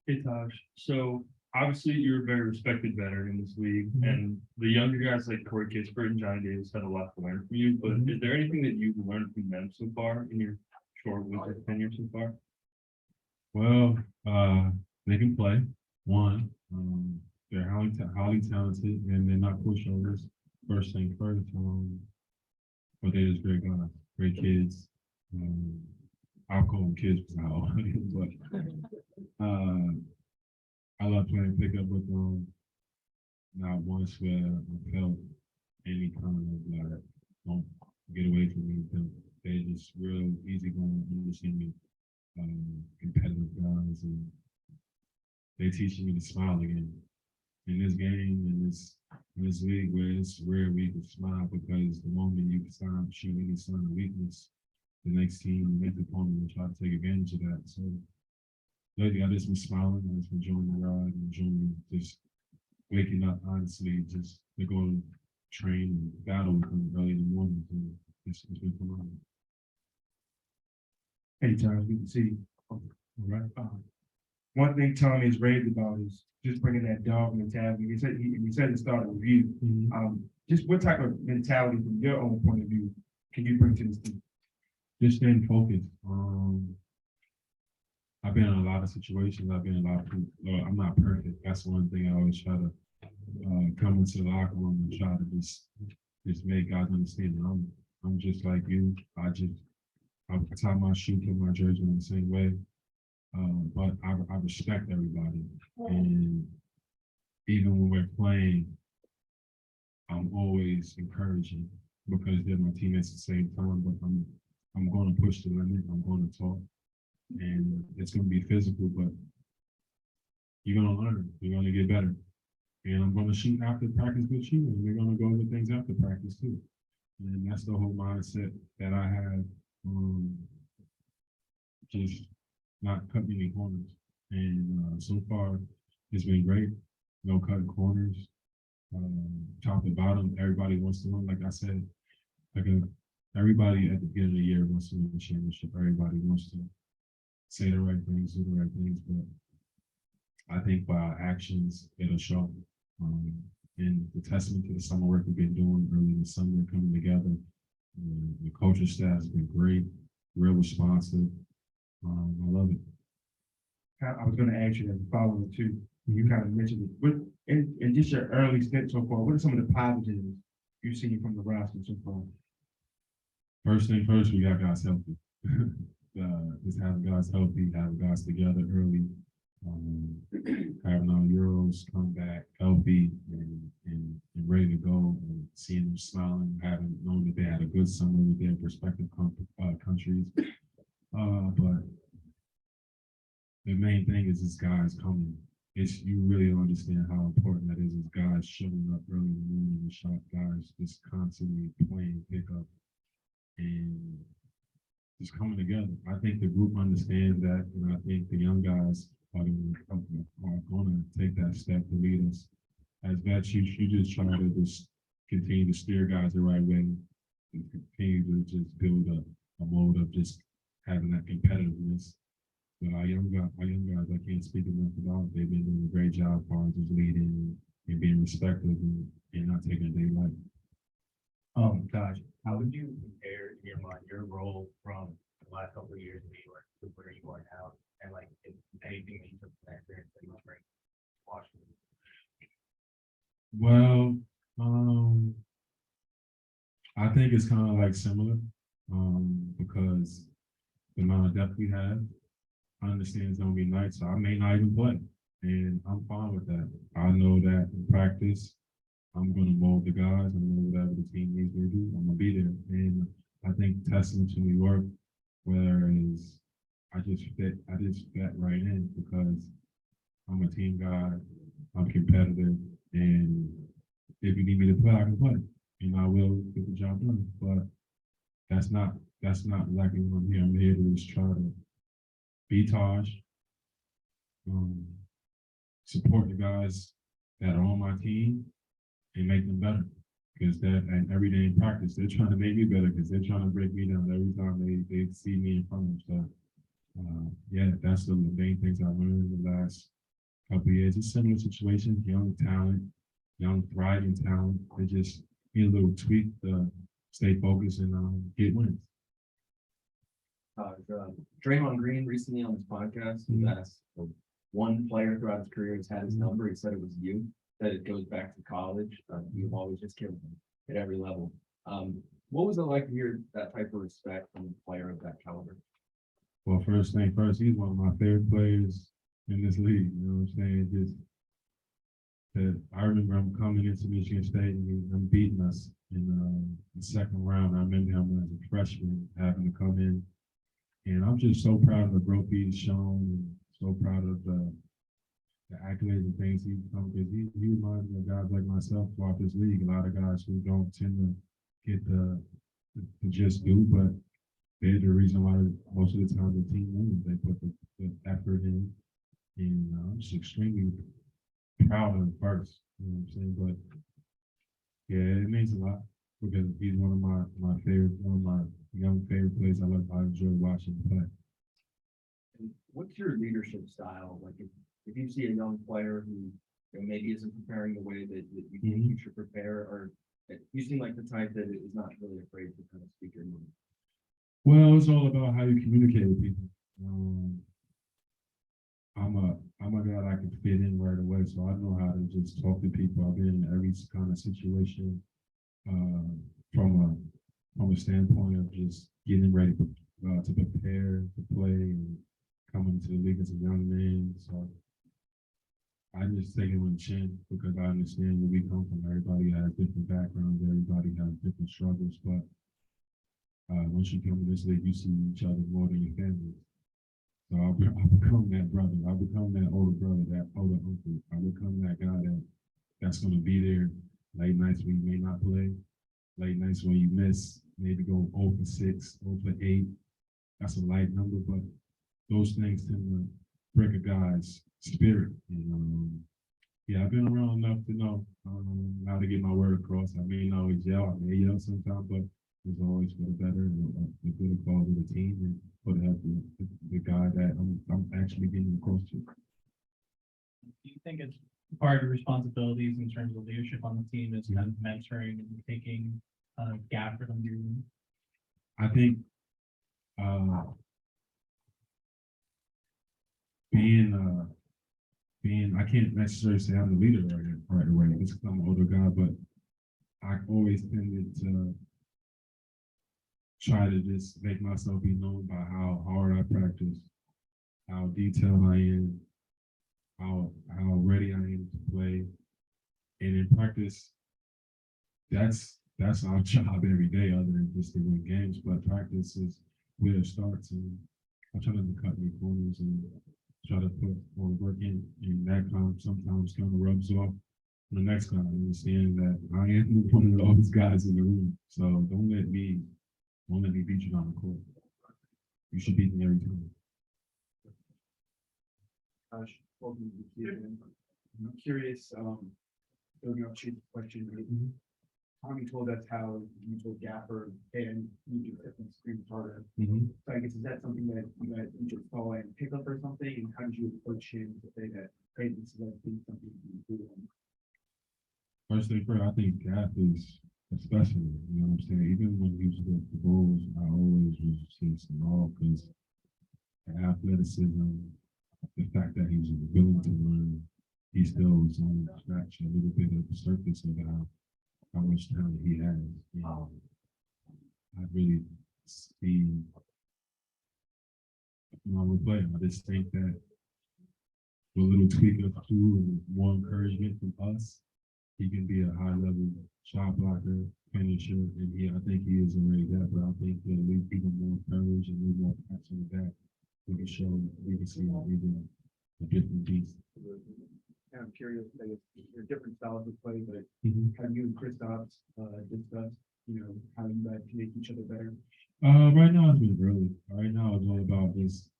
Hey Taj, so obviously you're a very respected veteran in this league, and the younger guys like Corey Kispert and Johnny Davis had a lot to learn from you, but is there anything that you've learned from them so far in your short winter tenure so far? Well, they can play. One, they're highly talented, and they're not pushovers. First thing first, but they're just great guys, great kids. I'll call them kids now, but I love playing pickup with them. not once where I felt any kind of like, don't get away from me. They're just real easygoing, understanding, competitive guys, and they teaching me to smile again. In this game, in this league, where it's rare we can smile, because the moment you start showing any sign of weakness, the next team, the next opponent will try to take advantage of that. So lately, I just been smiling, I just been enjoying the ride, enjoying just waking up, honestly, just to go train and battle with them early in the morning. And it's been phenomenal. Hey, Tom, good to see you. All right. One thing Tommy is raved about is just bringing that dog mentality. He said to start a review. Just what type of mentality from your own point of view can you bring to this team? Just staying focused. I've been in a lot of situations. I've been in a lot of, I'm not perfect. That's one thing I always try to come into the locker room and try to just make guys understand that I'm just like you. I tie my shoe, put my jersey on the same way. But I respect everybody. And even when we're playing, I'm always encouraging because they're my teammates at the same time, but I'm going to push the limit. I'm going to talk, and it's going to be physical, but you're going to learn. You're going to get better. And I'm going to shoot after practice with you, and we're going to go over things after practice too. And that's the whole mindset that I have. Just not cutting any corners. And so far, it's been great. No cutting corners. Top to bottom, everybody wants to win. Like I said, everybody at the beginning of the year wants to win the championship. Everybody wants to say the right things, do the right things. But I think by our actions, it'll show. And the testament to the summer work we've been doing early in the summer, coming together. The coaching staff has been great, real responsive. I love it. I was going to ask you as a follow-up too. You kind of mentioned it. What in just your early stint so far, what are some of the positives you've seen from the roster so far? First thing first, we got guys healthy. Just having guys healthy, having guys together early, having our Euros come back healthy and ready to go, and seeing them smiling, having known that they had a good summer with their respective countries. But the main thing is this guys coming. You really don't understand how important that is guys showing up early in the morning and shot guys just constantly playing pickup and just coming together. I think the group understands that, and I think the young guys are going to take that step to lead us. As vets, you just try to just continue to steer guys the right way and continue to just build a mode of just having that competitiveness. But our young guys, I can't speak enough about. They've been doing a great job as far as just leading and being respectful and not taking a day light. Gosh, how would you compare in your mind your role from the last couple of years in New York to where you are now, and like anything that you took from that experience that you want to bring to Washington? Well, I think it's kind of like similar, because the amount of depth we have, I understand it's gonna be nights, so I may not even play, and I'm fine with that. I know that in practice, I'm gonna mold the guys, and whatever the team needs me to do, I'm gonna be there. And I think testament to New York, whereas I just fit right in because I'm a team guy, I'm competitive, and if you need me to play, I can play, and I will get the job done. But that's not exactly what I'm here. I'm here to just try to be Taj, support the guys that are on my team and make them better. Because and every day in practice, they're trying to make me better because they're trying to break me down every time they see me in front of them. So yeah, that's the main things I learned in the last couple of years. It's similar situations, young talent, young thriving talent. They just need a little tweak to stay focused and get wins. Draymond Green recently on this podcast was asked one player throughout his career has had his number. He said it was you, that it goes back to college. You've always just killed him at every level. What was it like to hear that type of respect from a player of that caliber? Well, first thing first, he's one of my favorite players in this league. You know what I'm saying? that I remember him coming into Michigan State and them beating us in the second round. I remember him as a freshman having to come in. And I'm just so proud of the growth he's shown and so proud of the accolades and things he's come, because he reminds me of guys like myself throughout this league. A lot of guys who don't tend to get the just do, but they're the reason why most of the time the team wins. They put the effort in. And I'm just extremely proud of him first, you know what I'm saying? But yeah, it means a lot because he's one of my favorite, one of my young favorite players. I enjoy watching him play. And what's your leadership style? Like if you see a young player who maybe isn't preparing the way that you think you should prepare, or you seem like the type that is not really afraid to kind of speak your mind. Well, it's all about how you communicate with people. I'm a guy that can fit in right away, so I know how to just talk to people. I've been in every kind of situation from a standpoint of just getting ready to prepare to play and coming to the league as a young man. So I just take it on the chin because I understand where we come from. Everybody has different backgrounds, everybody has different struggles, but once you come to this league, you see each other more than your family. So I become that brother. I become that older brother, that older uncle. I become that guy that's going to be there late nights when you may not play, late nights when you miss, maybe go 0 for 6, 0 for 8. That's a light number, but those things tend to break a guy's spirit. And yeah, I've been around enough to know how to get my word across. I may not always yell, I may yell sometimes, but it's always for the better and the good cause of the team and for the help of the guy that I'm actually getting across to. Do you think it's part of your responsibilities in terms of leadership on the team is kind of mentoring and taking a gap for them to do? I think being I can't necessarily say I'm the leader right away because I'm an older guy, but I always tended to try to just make myself be known by how hard I practice, how detailed I am, how ready I am to play. And in practice, that's our job every day other than just to win games. But practice is where it starts, and I try not to cut any corners and try to put more work in, and that sometimes kind of rubs off on the next guy, understanding that I am one of those guys in the room. So don't let me beat you down the court. You should beat me every time. I'm curious, building up Chief's question. Tommy told us how you told Gaffer and you do different screens harder. So I guess is that something that you guys just saw and pick up or something? And how did you approach him to say that, hey, this is something you do? First thing first, I think Gaff is especially, you know what I'm saying? Even when he was with the Bulls, I always was just in awe because the athleticism, the fact that he was willing to learn, he still was on scratch a little bit of the surface of how much talent he has. I really see with playing. I just think that with a little tweak or two and more encouragement from us, he can be a high level shot blocker, finisher, and I think he is already that, but I think that we even more courage and more pats on the back. We can see even a different beast. I'm curious, I guess, there are different styles of play, but have you and Kristaps discussed, how you guys can make each other better? Right now it's been early. Right now it's all about just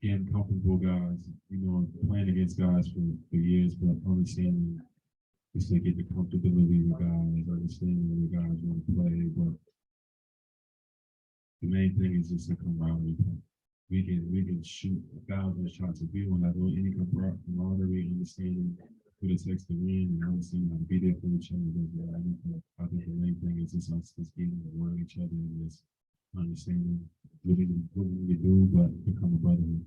getting comfortable guys, playing against guys for years, but understanding just to get the comfortability with guys, understanding where the guys want to play. But the main thing is just the camaraderie. We can shoot 1,000 shots if we don't have any camaraderie, understanding what it takes to win and understanding how to be there for each other. I think the main thing is just us just getting to learn each other and just understanding what we do, but become a brotherhood.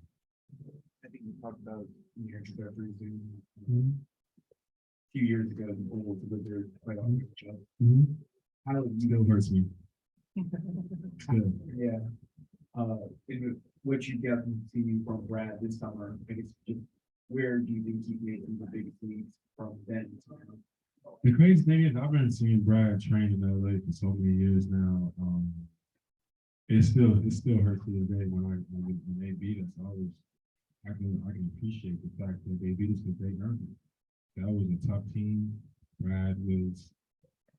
I think we talked about in your introductory Zoom a few years ago, the Bulls with their playoff matchup. How did you Still hurts me. Yeah. In what you got from see from Brad this summer, I guess just where do you think he made the biggest leaps from then to now? The crazy thing is, I've been seeing Brad train in LA for so many years now. It still hurts to the day when they beat us. I can appreciate the fact that they beat us because they earned it. That was a tough team. Brad was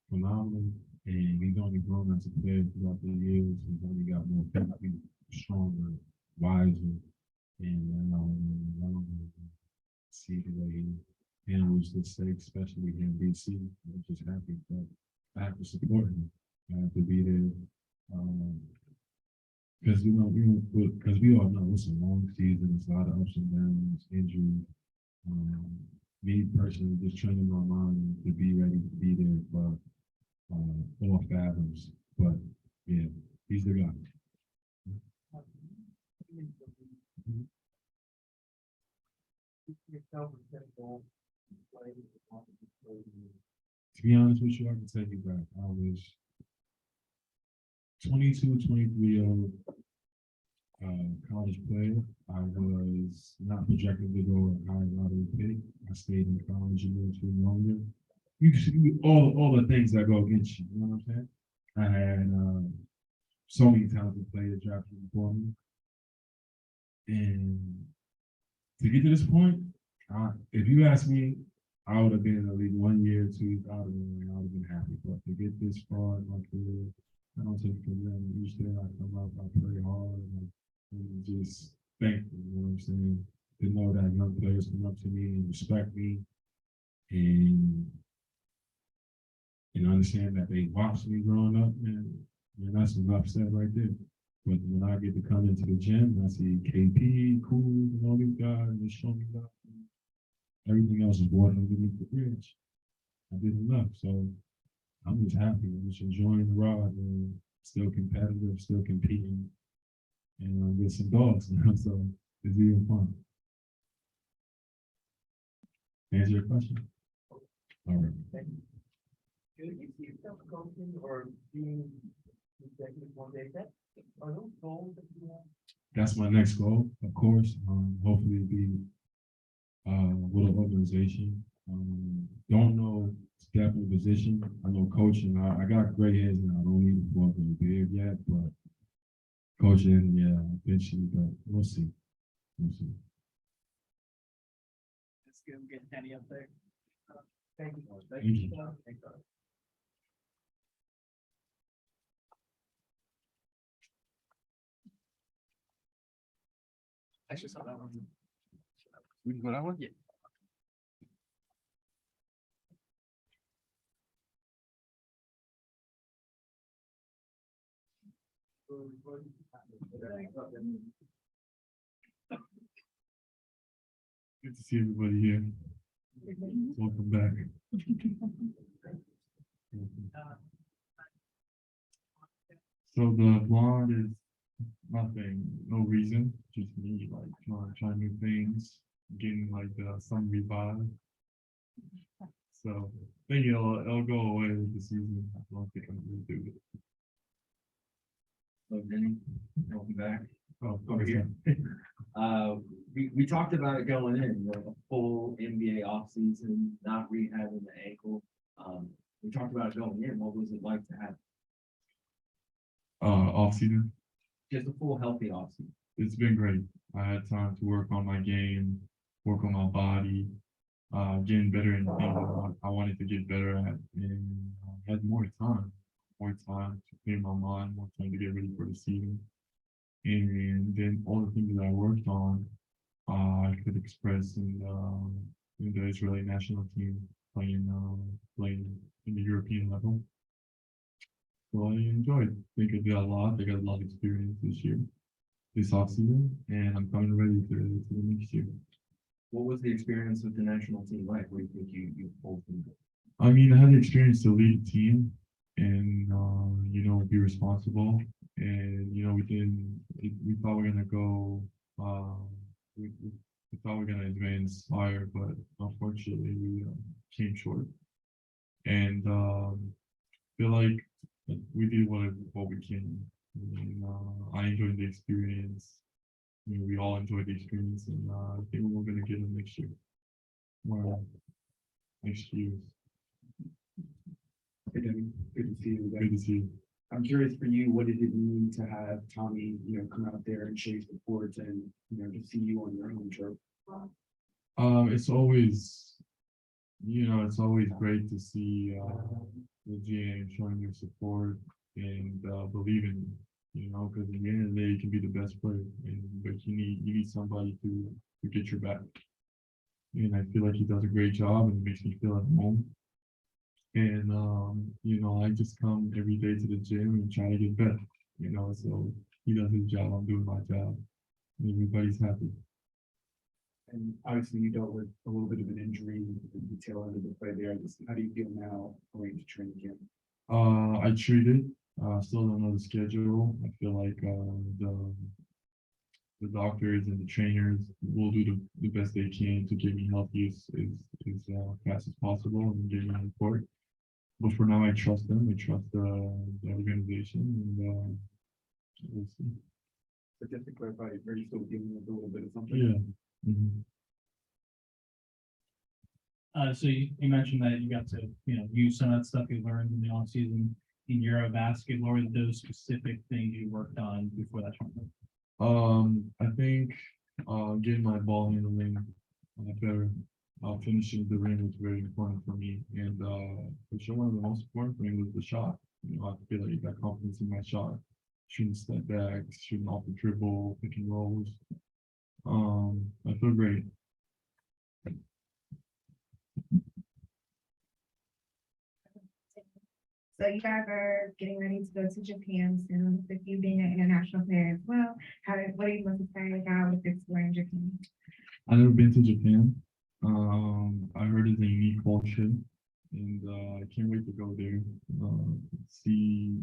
phenomenal, and he's only grown as a player throughout the years. He's only got more physically stronger, wiser, and I don't see the way he handles the stakes, especially in DC. I'm just happy that I have to support him. I have to be there. Because because we all know it's a long season, it's a lot of ups and downs, injuries. Me personally, just training my mind to be ready to be there for all fathoms. But yeah, he's the guy. To be honest with you, I can take it back. I was 22, 23-year-old college player. I was not projected to go a high lottery pick. I stayed in college a little too longer. You can see all the things that go against you. You know what I'm saying? I had so many talented players drafted before me, and to get to this point, if you ask me, I would have been in the league 1 year, 2 years. I would have been happy. But to get this far in my career, I don't take it for granted. Each day I come out, I play hard, and just thankful. You know what I'm saying? To know that young players come up to me and respect me, and understand that they watched me growing up, man, that's enough said right there. But when I get to come into the gym, and I see KP, Cool, and all these guys, and they show me love. Everything else is water underneath the bridge. I did enough, so I'm just happy. I'm just enjoying the ride, and still competitive, still competing, and get some dogs. So it's even fun. Answer your question? All right. Do you see yourself coaching or being executive one day? Are those goals that you want? That's my next goal, of course. Hopefully be with an organization. Don't know definite position. I know coaching. I got gray hairs and I don't need to grow up with a beard yet, but coaching, yeah, eventually, but we'll see. We'll see. Let's get Danny up there. Thank you. Thank you. Thank you. I should saw that one. We can go that one? Yeah. Good to see everybody here. Welcome back. So the blonde is nothing, no reason, just me like trying new things, getting like some revive. So I think it'll go away with the season. I don't think I'm gonna do it. Hello, Denny. Welcome back. Oh, Over here. We talked about it going in, you know, a full NBA offseason, not rehabbing the ankle. We talked about it going in. What was it like to have Off season. just a full healthy offseason? It's been great. I had time to work on my game, work on my body, getting better in things that I wanted to get better at, and had more time to clear my mind, more time to get ready for the season. And then all the things that I worked on, I could express in the Israeli national team playing in the European level. So I enjoyed. They could do a lot. They got a lot of experience this offseason, and I'm coming ready to the next year. What was the experience with the national team like? What do you think you pulled from it? I mean, I had the experience to lead a team and, be responsible. And, we thought we were going to go, we thought we were going to advance higher, but unfortunately we came short. And feel like we did what we can. And, I enjoyed the experience. we all enjoy the experience, and I think we're gonna get them next year. Well, next year. Good to see you Good again. to see you. I'm curious for you, what did it mean to have Tommy, come out there and chase the courts and, to see you on your own turf? It's always, it's always great to see the GM showing your support and believing, because at the end of the day, you can be the best player, but you need somebody to get your back. And I feel like he does a great job, and it makes me feel at home. And I just come every day to the gym and try to get better. So he does his job, I'm doing my job, and everybody's happy. And obviously you dealt with a little bit of an injury in the tail end of the play there. How do you feel now going to training camp? I treated, still don't know the schedule. I feel like the doctors and the trainers will do the best they can to get me healthy as fast as possible and get me on the court. But for now, I trust them. I trust the organization, and we'll see. But just to clarify, are you still dealing with a little bit of something? Yeah. Mhm. So you mentioned that you got to, use some of that stuff you learned in the off season in Eurobasket. What were those specific things you worked on before that tournament? I think getting my ball handling better, finishing the ring was very important for me, and for sure one of the most important things was the shot. I feel like I got confidence in my shot, shooting step backs, shooting off the dribble, pick and rolls. I feel great. So you guys are getting ready to go to Japan soon, with you being an international player as well. What are you most excited about with exploring Japan? I've never been to Japan. I heard it's a unique culture, and I can't wait to go there, see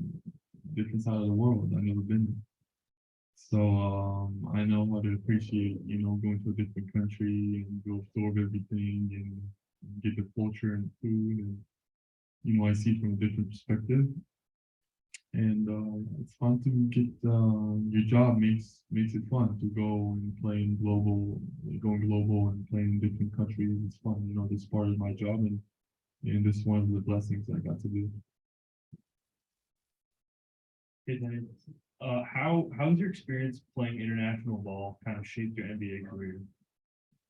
different side of the world. I've never been there. So I know how to appreciate, going to a different country and go absorb everything and get the culture and food, and I see it from a different perspective. And it's fun to get your job makes it fun to go and play in going global and playing in different countries. It's fun, this part of my job, and this is one of the blessings I got to do. How's your experience playing international ball kind of shaped your NBA career?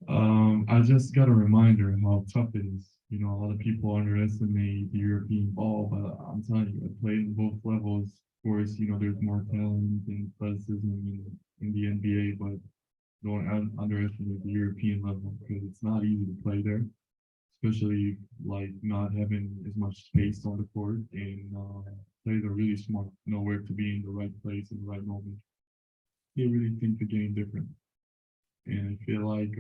I just got a reminder how tough it is. A lot of people underestimate the European ball, but I'm telling you, I played in both levels. Of course, there's more talent and athleticism in the NBA, but don't underestimate the European level, because it's not easy to play there, especially like not having as much space on the court, and players are really smart, know where to be in the right place in the right moment. They really think the game different. And I feel like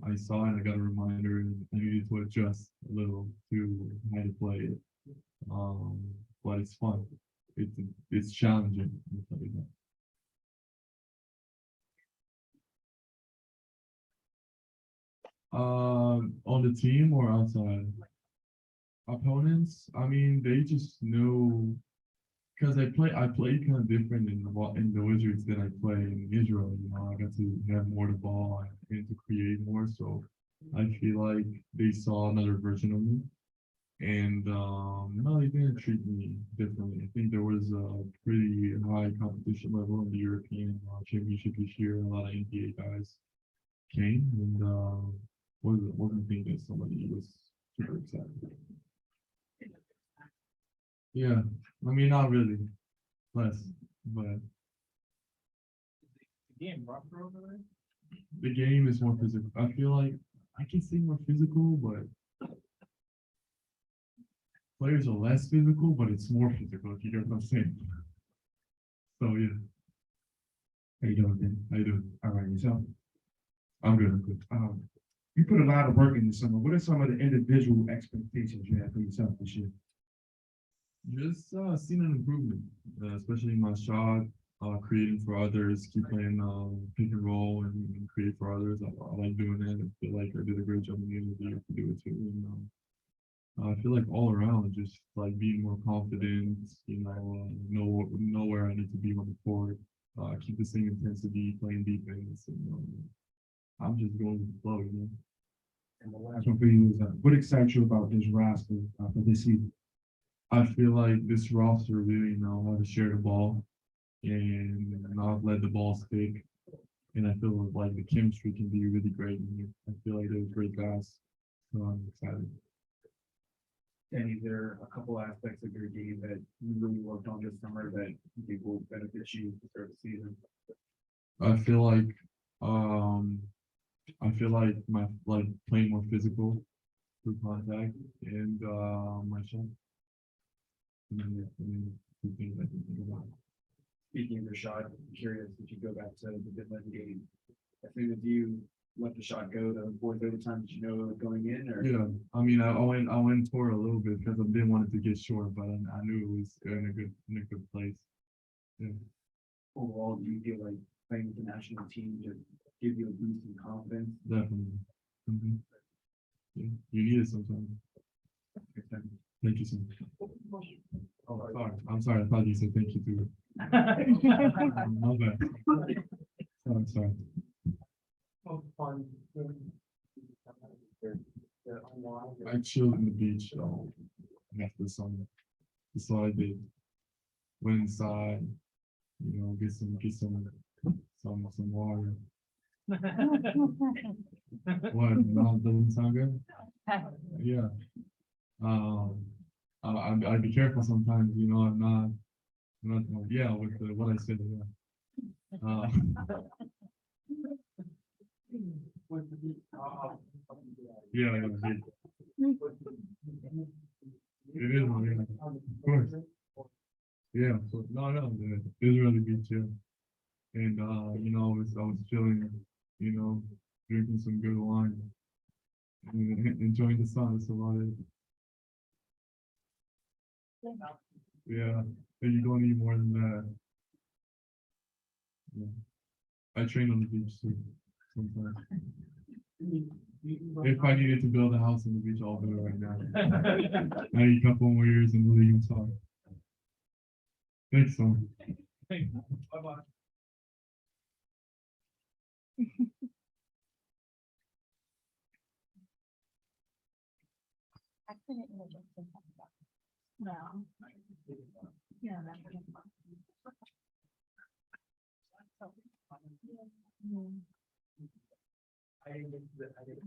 I saw it, I got a reminder, and I needed to adjust a little to how to play it. But it's fun. It's challenging. I'll tell you that. On the team or outside? Opponents, I mean, they just know, because I played kind of different in the Wizards than I play in Israel. I got to have more the ball and to create more. So I feel like they saw another version of me. And no, they didn't treat me differently. I think there was a pretty high competition level in the European championship this year. A lot of NBA guys came, and wasn't thinking that somebody was super excited. Yeah, I mean, not really. Less, but The game rougher over there? the game is more physical. I feel like I can say more physical, but players are less physical, but it's more physical, if you get what I'm saying. So yeah. How you doing, Ben? How you doing? All right, yourself? I'm good, I'm good. You put a lot of work in the summer. What are some of the individual expectations you have for yourself this year? Just seeing an improvement, especially in my shot, creating for others, keep playing pick and roll and create for others. I like doing that. I feel like I did a great job in the end of the year to do it too. And I feel like all around, just like being more confident, know where I need to be on the court, keep the same intensity, playing defense, and I'm just going with the flow, you know. And the last one for you is, what excites you about this roster for this season? I feel like this roster really know how to share the ball and not let the ball stick. And I feel like the chemistry can be really great. And I feel like there's great guys. So I'm excited. And is there a couple aspects of your game that you really worked on this summer that you think will benefit you to start the season? I feel like my playing more physical through contact and my shot. Two things I can think about. Speaking of your shot, I'm curious if you go back to the Midland game, as soon as you let the shot go, the fourth overtime, did you know it was going in or? Yeah, I mean, I went for it a little bit because I didn't want it to get short, but I knew it was in a good place. Yeah. Overall, do you feel like playing with the national team just gives you a boost in confidence? Definitely. Yeah, you need it sometimes. Thank you so much. Oh, sorry. I'm sorry. I thought you said thank you too. My bad. I'm sorry. I chilled in the beach after the summer. That's all I did. Went inside, get some water. What? No, it doesn't sound good. Yeah. I'd be careful sometimes. I'm not. Yeah, with what I said. Yeah. Yeah, it is. Yeah, of course. Yeah, so no, it is really good too. And I was chilling, drinking some good wine and enjoying the sun. That's about it. Yeah, and you don't need more than that. Yeah. I train on the beach too sometimes. If I needed to build a house on the beach, I'll do it right now. I need a couple more years in the league. I'm sorry. Thanks so much. Bye-bye. I couldn't imagine something like that. No. Yeah, that's. I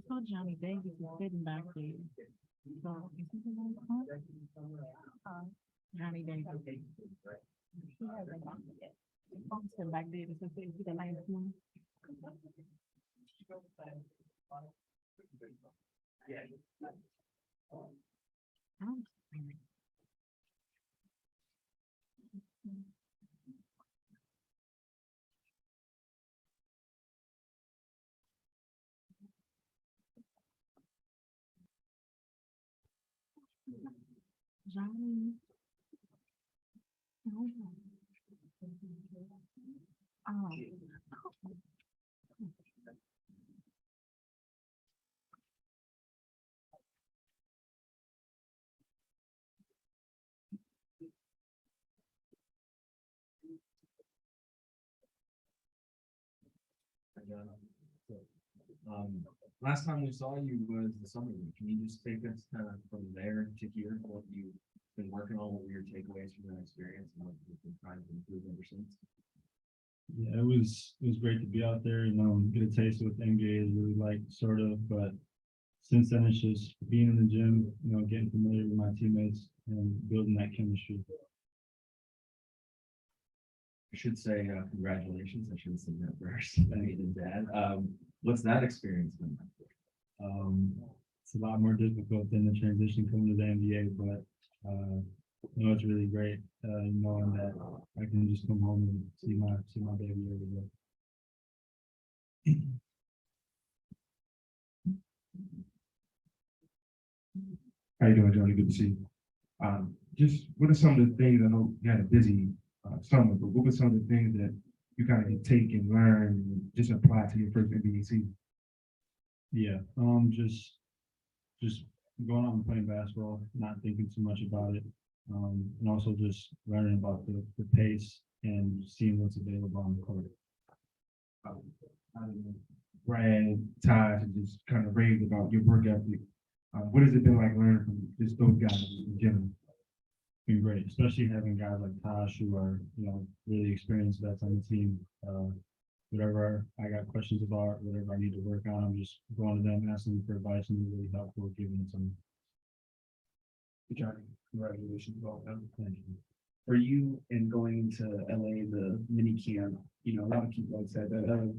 saw Johnny Davis was sitting back there. So, is he the one? Johnny Davis. He hasn't gone yet. I'm sitting back there, is he the last one? Johnny. Last time we saw you was the summer league. Can you just take us kind of from there to here, what you've been working on, what were your takeaways from that experience and what you've been trying to improve ever since? Yeah, it was great to be out there, get a taste of what the NBA is really like, sort of, but since then it's just being in the gym, getting familiar with my teammates and building that chemistry. I should say, congratulations. I should have said that first. I mean, Dad. What's that experience been like? It's a lot more difficult than the transition coming to the NBA, but it's really great knowing that I can just come home and see my baby every day. How you doing, Johnny? Good to see you. Just what are some of the things, I know you had a busy summer, but what were some of the things that you kind of take and learn and just apply to your first NBA season? Yeah, just going out and playing basketball, not thinking too much about it, and also just learning about the pace and seeing what's available on the court. I don't know, Brad, Ty, just kind of raved about your work ethic. What has it been like learning from just those guys in general? Been great, especially having guys like Tosh who are, really experienced vets on the team. Whatever I got questions about, whatever I need to work on, I'm just going to them, asking them for advice, and they're really helpful, giving it to me. Johnny, congratulations, well done. Thank you. For you and going into LA, the mini camp, a lot of people have said that,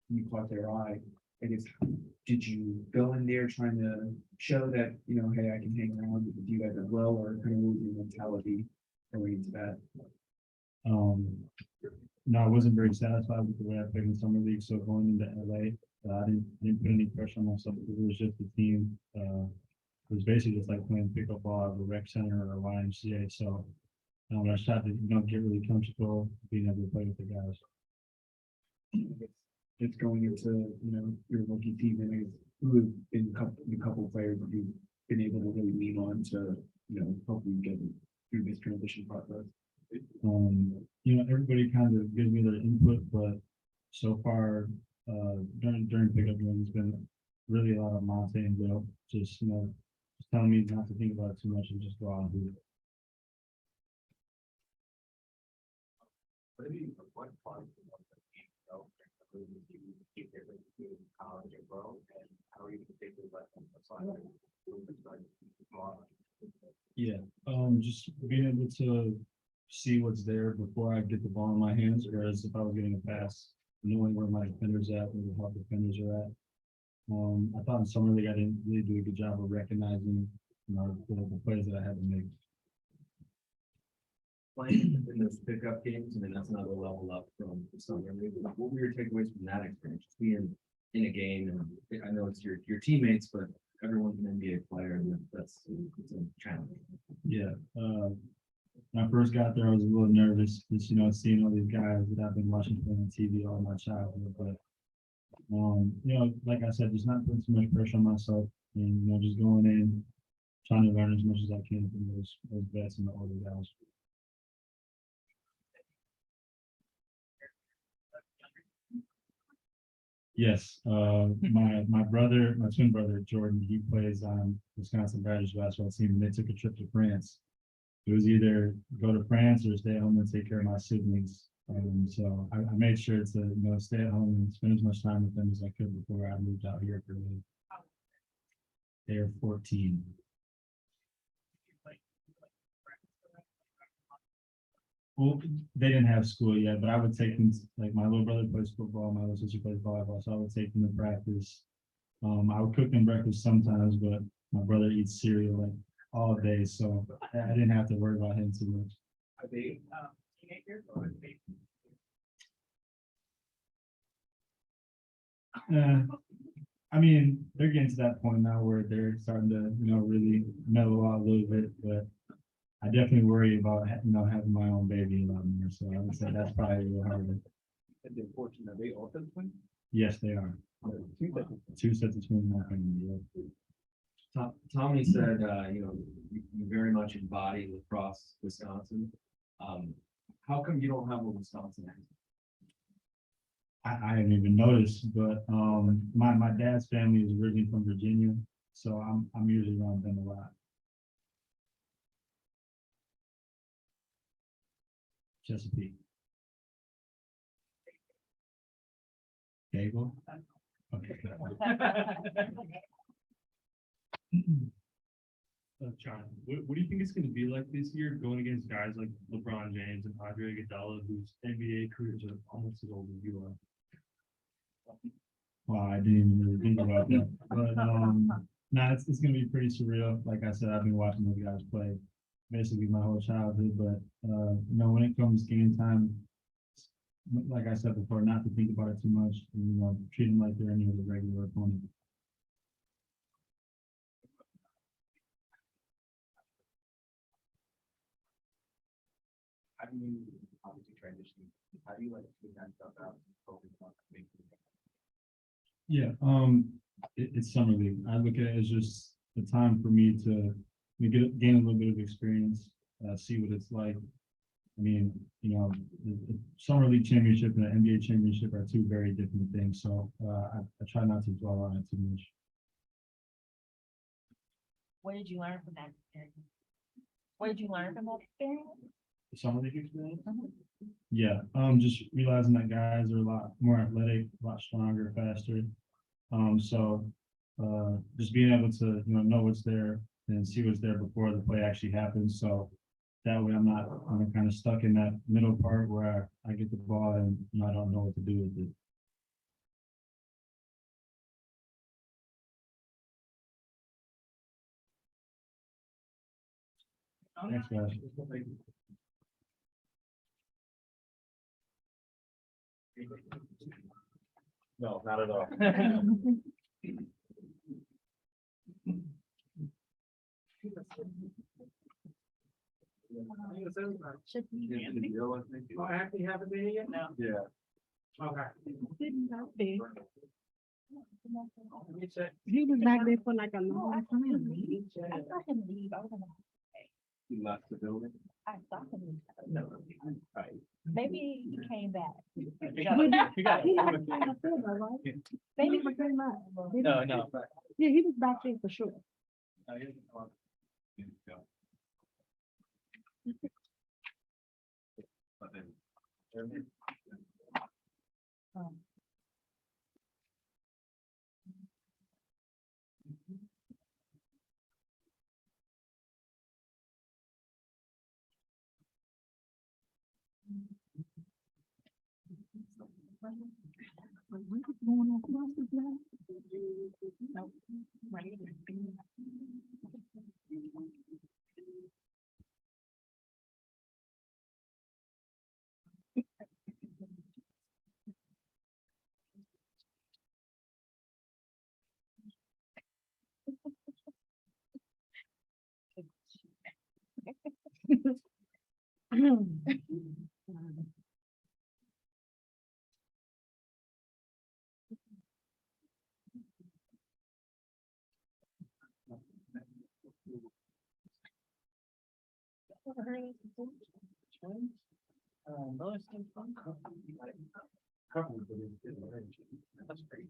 you caught their eye. I guess, did you go in there trying to show that, hey, I can hang around with you guys as well, or kind of what was your mentality going into that? No, I wasn't very satisfied with the way I played in summer league, so going into LA, I didn't put any pressure on myself because it was just a team. It was basically just like playing pickup ball at a rec center or a YMCA. So I tried to get really comfortable being able to play with the guys. Just going into, your rookie season, I guess, who have been the couple of players that you've been able to really lean on to, help you get through this transition process? Everybody kind of gives me their input, but so far, during pickup games, it's been really a lot of Monte and Will, just telling me not to think about it too much and just go out and do it. What part of keep different between college and pro, and how are you particularly Yeah, just being able to see what's there before I get the ball in my hands, whereas if I was getting a pass, knowing where my defenders at, where the help defenders are at. I thought in summer league I didn't really do a good job of recognizing, the plays that I had to make. Playing in those pickup games, that's another level up from the summer league. What were your takeaways from that experience? Just being in a game, and I know it's your teammates, but everyone's an NBA player, and it's a challenge. Yeah, when I first got there, I was a little nervous, just seeing all these guys that I've been watching play on TV all my childhood. But like I said, just not putting too much pressure on myself, and just going in, trying to learn as much as I can from those vets and the older guys. Yes, my brother, my twin brother Jordan, he plays on Wisconsin Badgers basketball team, and they took a trip to France. It was either go to France or stay at home and take care of my siblings. So I made sure to stay at home and spend as much time with them as I could before I moved out here for them. They're 14. Well, they didn't have school yet, but I would take them, like my little brother plays football, my little sister plays volleyball, so I would take them to practice. I would cook them breakfast sometimes, but my brother eats cereal like all day, so I didn't have to worry about him too much. Are they teenagers or are they? I mean, they're getting to that point now where they're starting to, really mellow out a little bit, but I definitely worry about, having my own baby a lot more. So I would say that's probably a little harder. And they're fortunate, are they also twins? Yes, they are. Two sets of twins in my family. Yeah. Tommy said, you very much embody lacrosse, Wisconsin. How come you don't have a Wisconsin accent? I didn't even notice, but my dad's family is originally from Virginia, so I'm usually around them a lot. Chesapeake. Gable? Okay. John, what do you think it's going to be like this year going against guys like LeBron James and Andre Iguodala, whose NBA careers are almost as old as you are? Wow, I didn't even really think about that. But it's going to be pretty surreal. Like I said, I've been watching those guys play basically my whole childhood. But when it comes game time, like I said before, not to think about it too much. And, treat them like they're any other regular opponent. How do you obviously transition? How do you like to that stuff out? Yeah, it's summer league. I look at it as just the time for me to gain a little bit of experience, see what it's like I mean, the summer league championship and the NBA championship are two very different things. So I try not to dwell on it too much. What did you learn from that experience? What did you learn from that experience? The summer league experience? Yeah, just realizing that guys are a lot more athletic, a lot stronger, faster. So just being able to, know what's there and see what's there before the play actually happens. So that way I'm kind of stuck in that middle part where I get the ball and I don't know what to do with it. Thanks, guys. No, not at all. Oh, actually haven't been here yet? No. Yeah. Okay. Sitting out there. You said- He was back there for like a long I time. saw him leave. I was gonna, You left the building? I saw him leave. No. Right. Maybe he came back. He had to clean up there, though, right? Maybe He was in line. No, no. Yeah, he was back there for sure. What's going on? What's the plan? Nope. Right. That's great.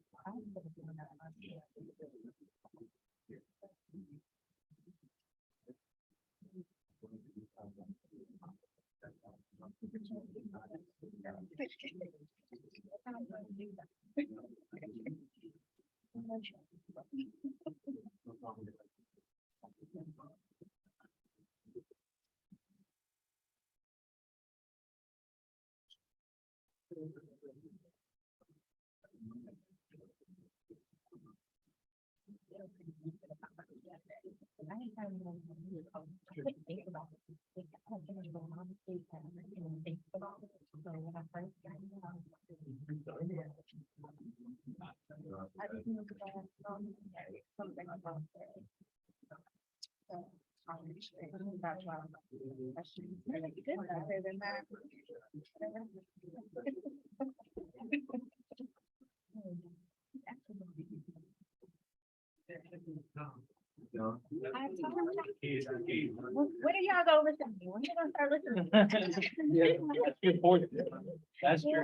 When are y'all gonna listen to me? When you gonna start listening? That's good point. That's true.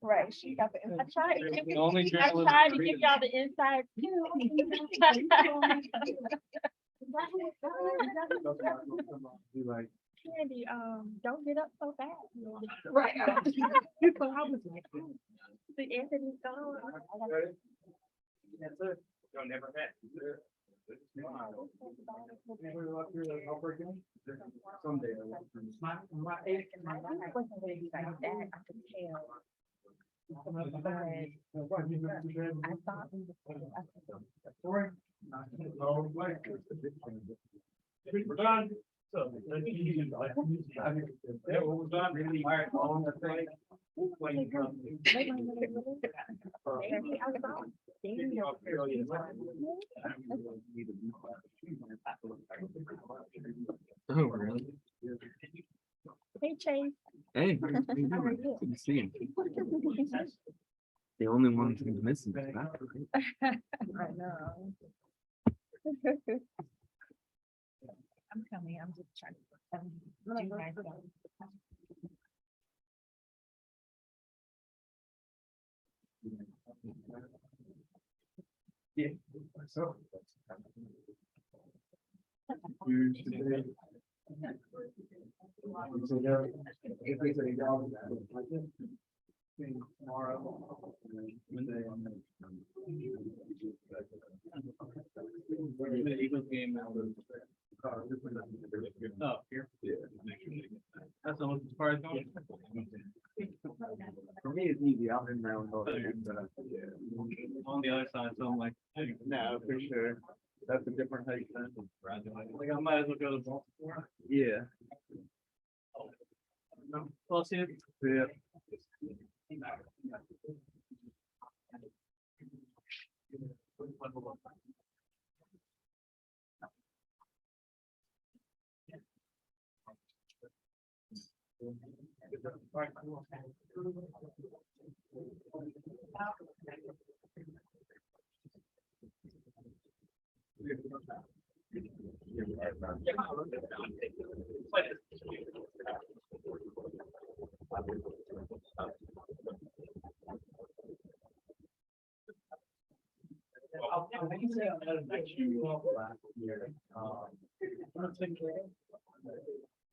Right, she got the, I tried to give, Only I journalism tried to freedom. give y'all the inside too. Be like, Candy, don't get up so fast. Right. People, I was like, The Anthony's gone. that's it. You'll never met. Someday. My wasn't really like that, I could tell. But I thought we were. We're done. So. Yeah, what was done, really hard on the thing. Oh, really? Hey, Chase. Hey, how you doing? Good to see you. The only one who's missing is that. I know. I'm coming, I'm just trying to. Yeah. So. The Eagles game now. Oh, here. That's the most far as going. For me, it's easy. I'm in my own. On the other side, so I'm like, hey, No, for sure. That's a different height. like I might as well go to Baltimore. Yeah. Well, see, Yeah.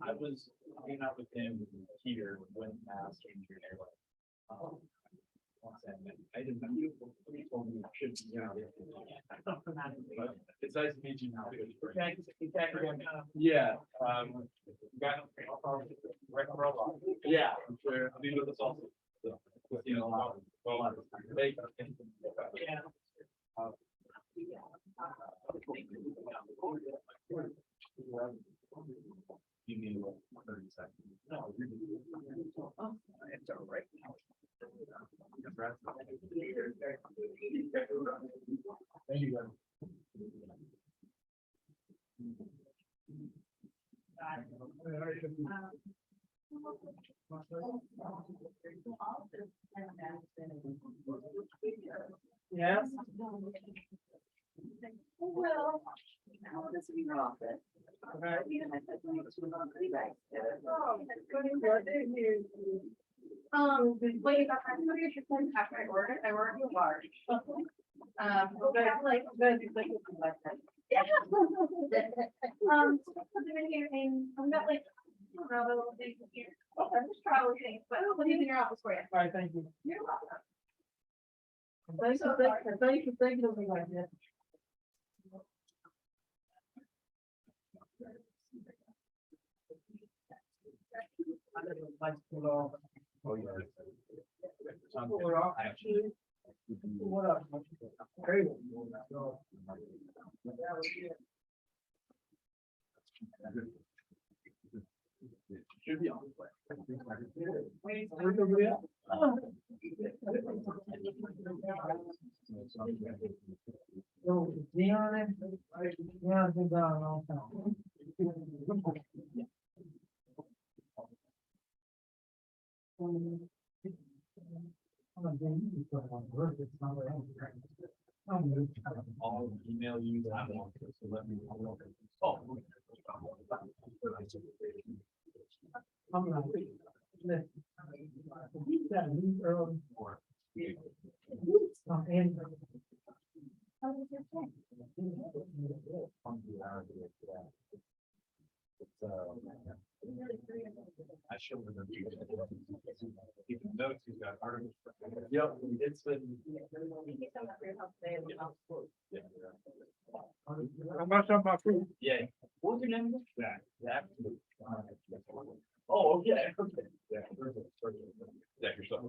I was hanging out with him here when last year. I didn't know you told me I should be out. It's nice to meet you now. Yeah. Yeah, I'm sure. I'll be with us also. So, you know, yeah. You mean 30 seconds? No. It's all right. Thank you, guys. Yes. Well, now this will be your office. Okay. Well, you got my computer after I ordered large. We have like, yeah. Put them in here and I've got like, I don't know, the little things here. Just travel things, but I'll put these in your office for you. All right, thank you. You're welcome. Thank you for thinking of me like that. Oh, yeah. What up? Great. Should be on the way. I'll email you that one, so let me. Oh. I should remember. Even notes, he's got articles. Yep, it's been. Thank you so much for your help today. I'm not talking about food. Yeah. What was your name? Zach. Oh, okay. Yeah. Zach, yourself.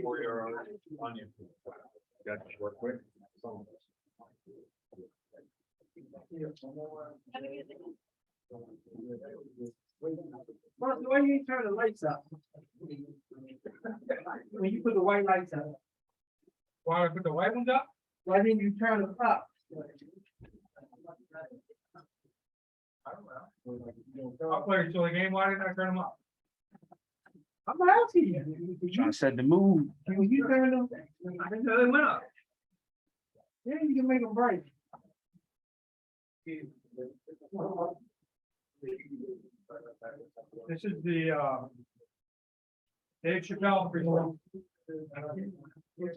For your onion. Got to work quick. Why do you turn the lights up? When you put the white lights up. Why I put the white ones up? Why didn't you turn them up? I'll play until the game. Why didn't I turn them up? I'm asking you. Trying to set the mood. When you turn them, they went up. Yeah, you can make them break. This is the, Dave Chappelle. Present.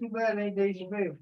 Too bad it ain't Dave Chappelle.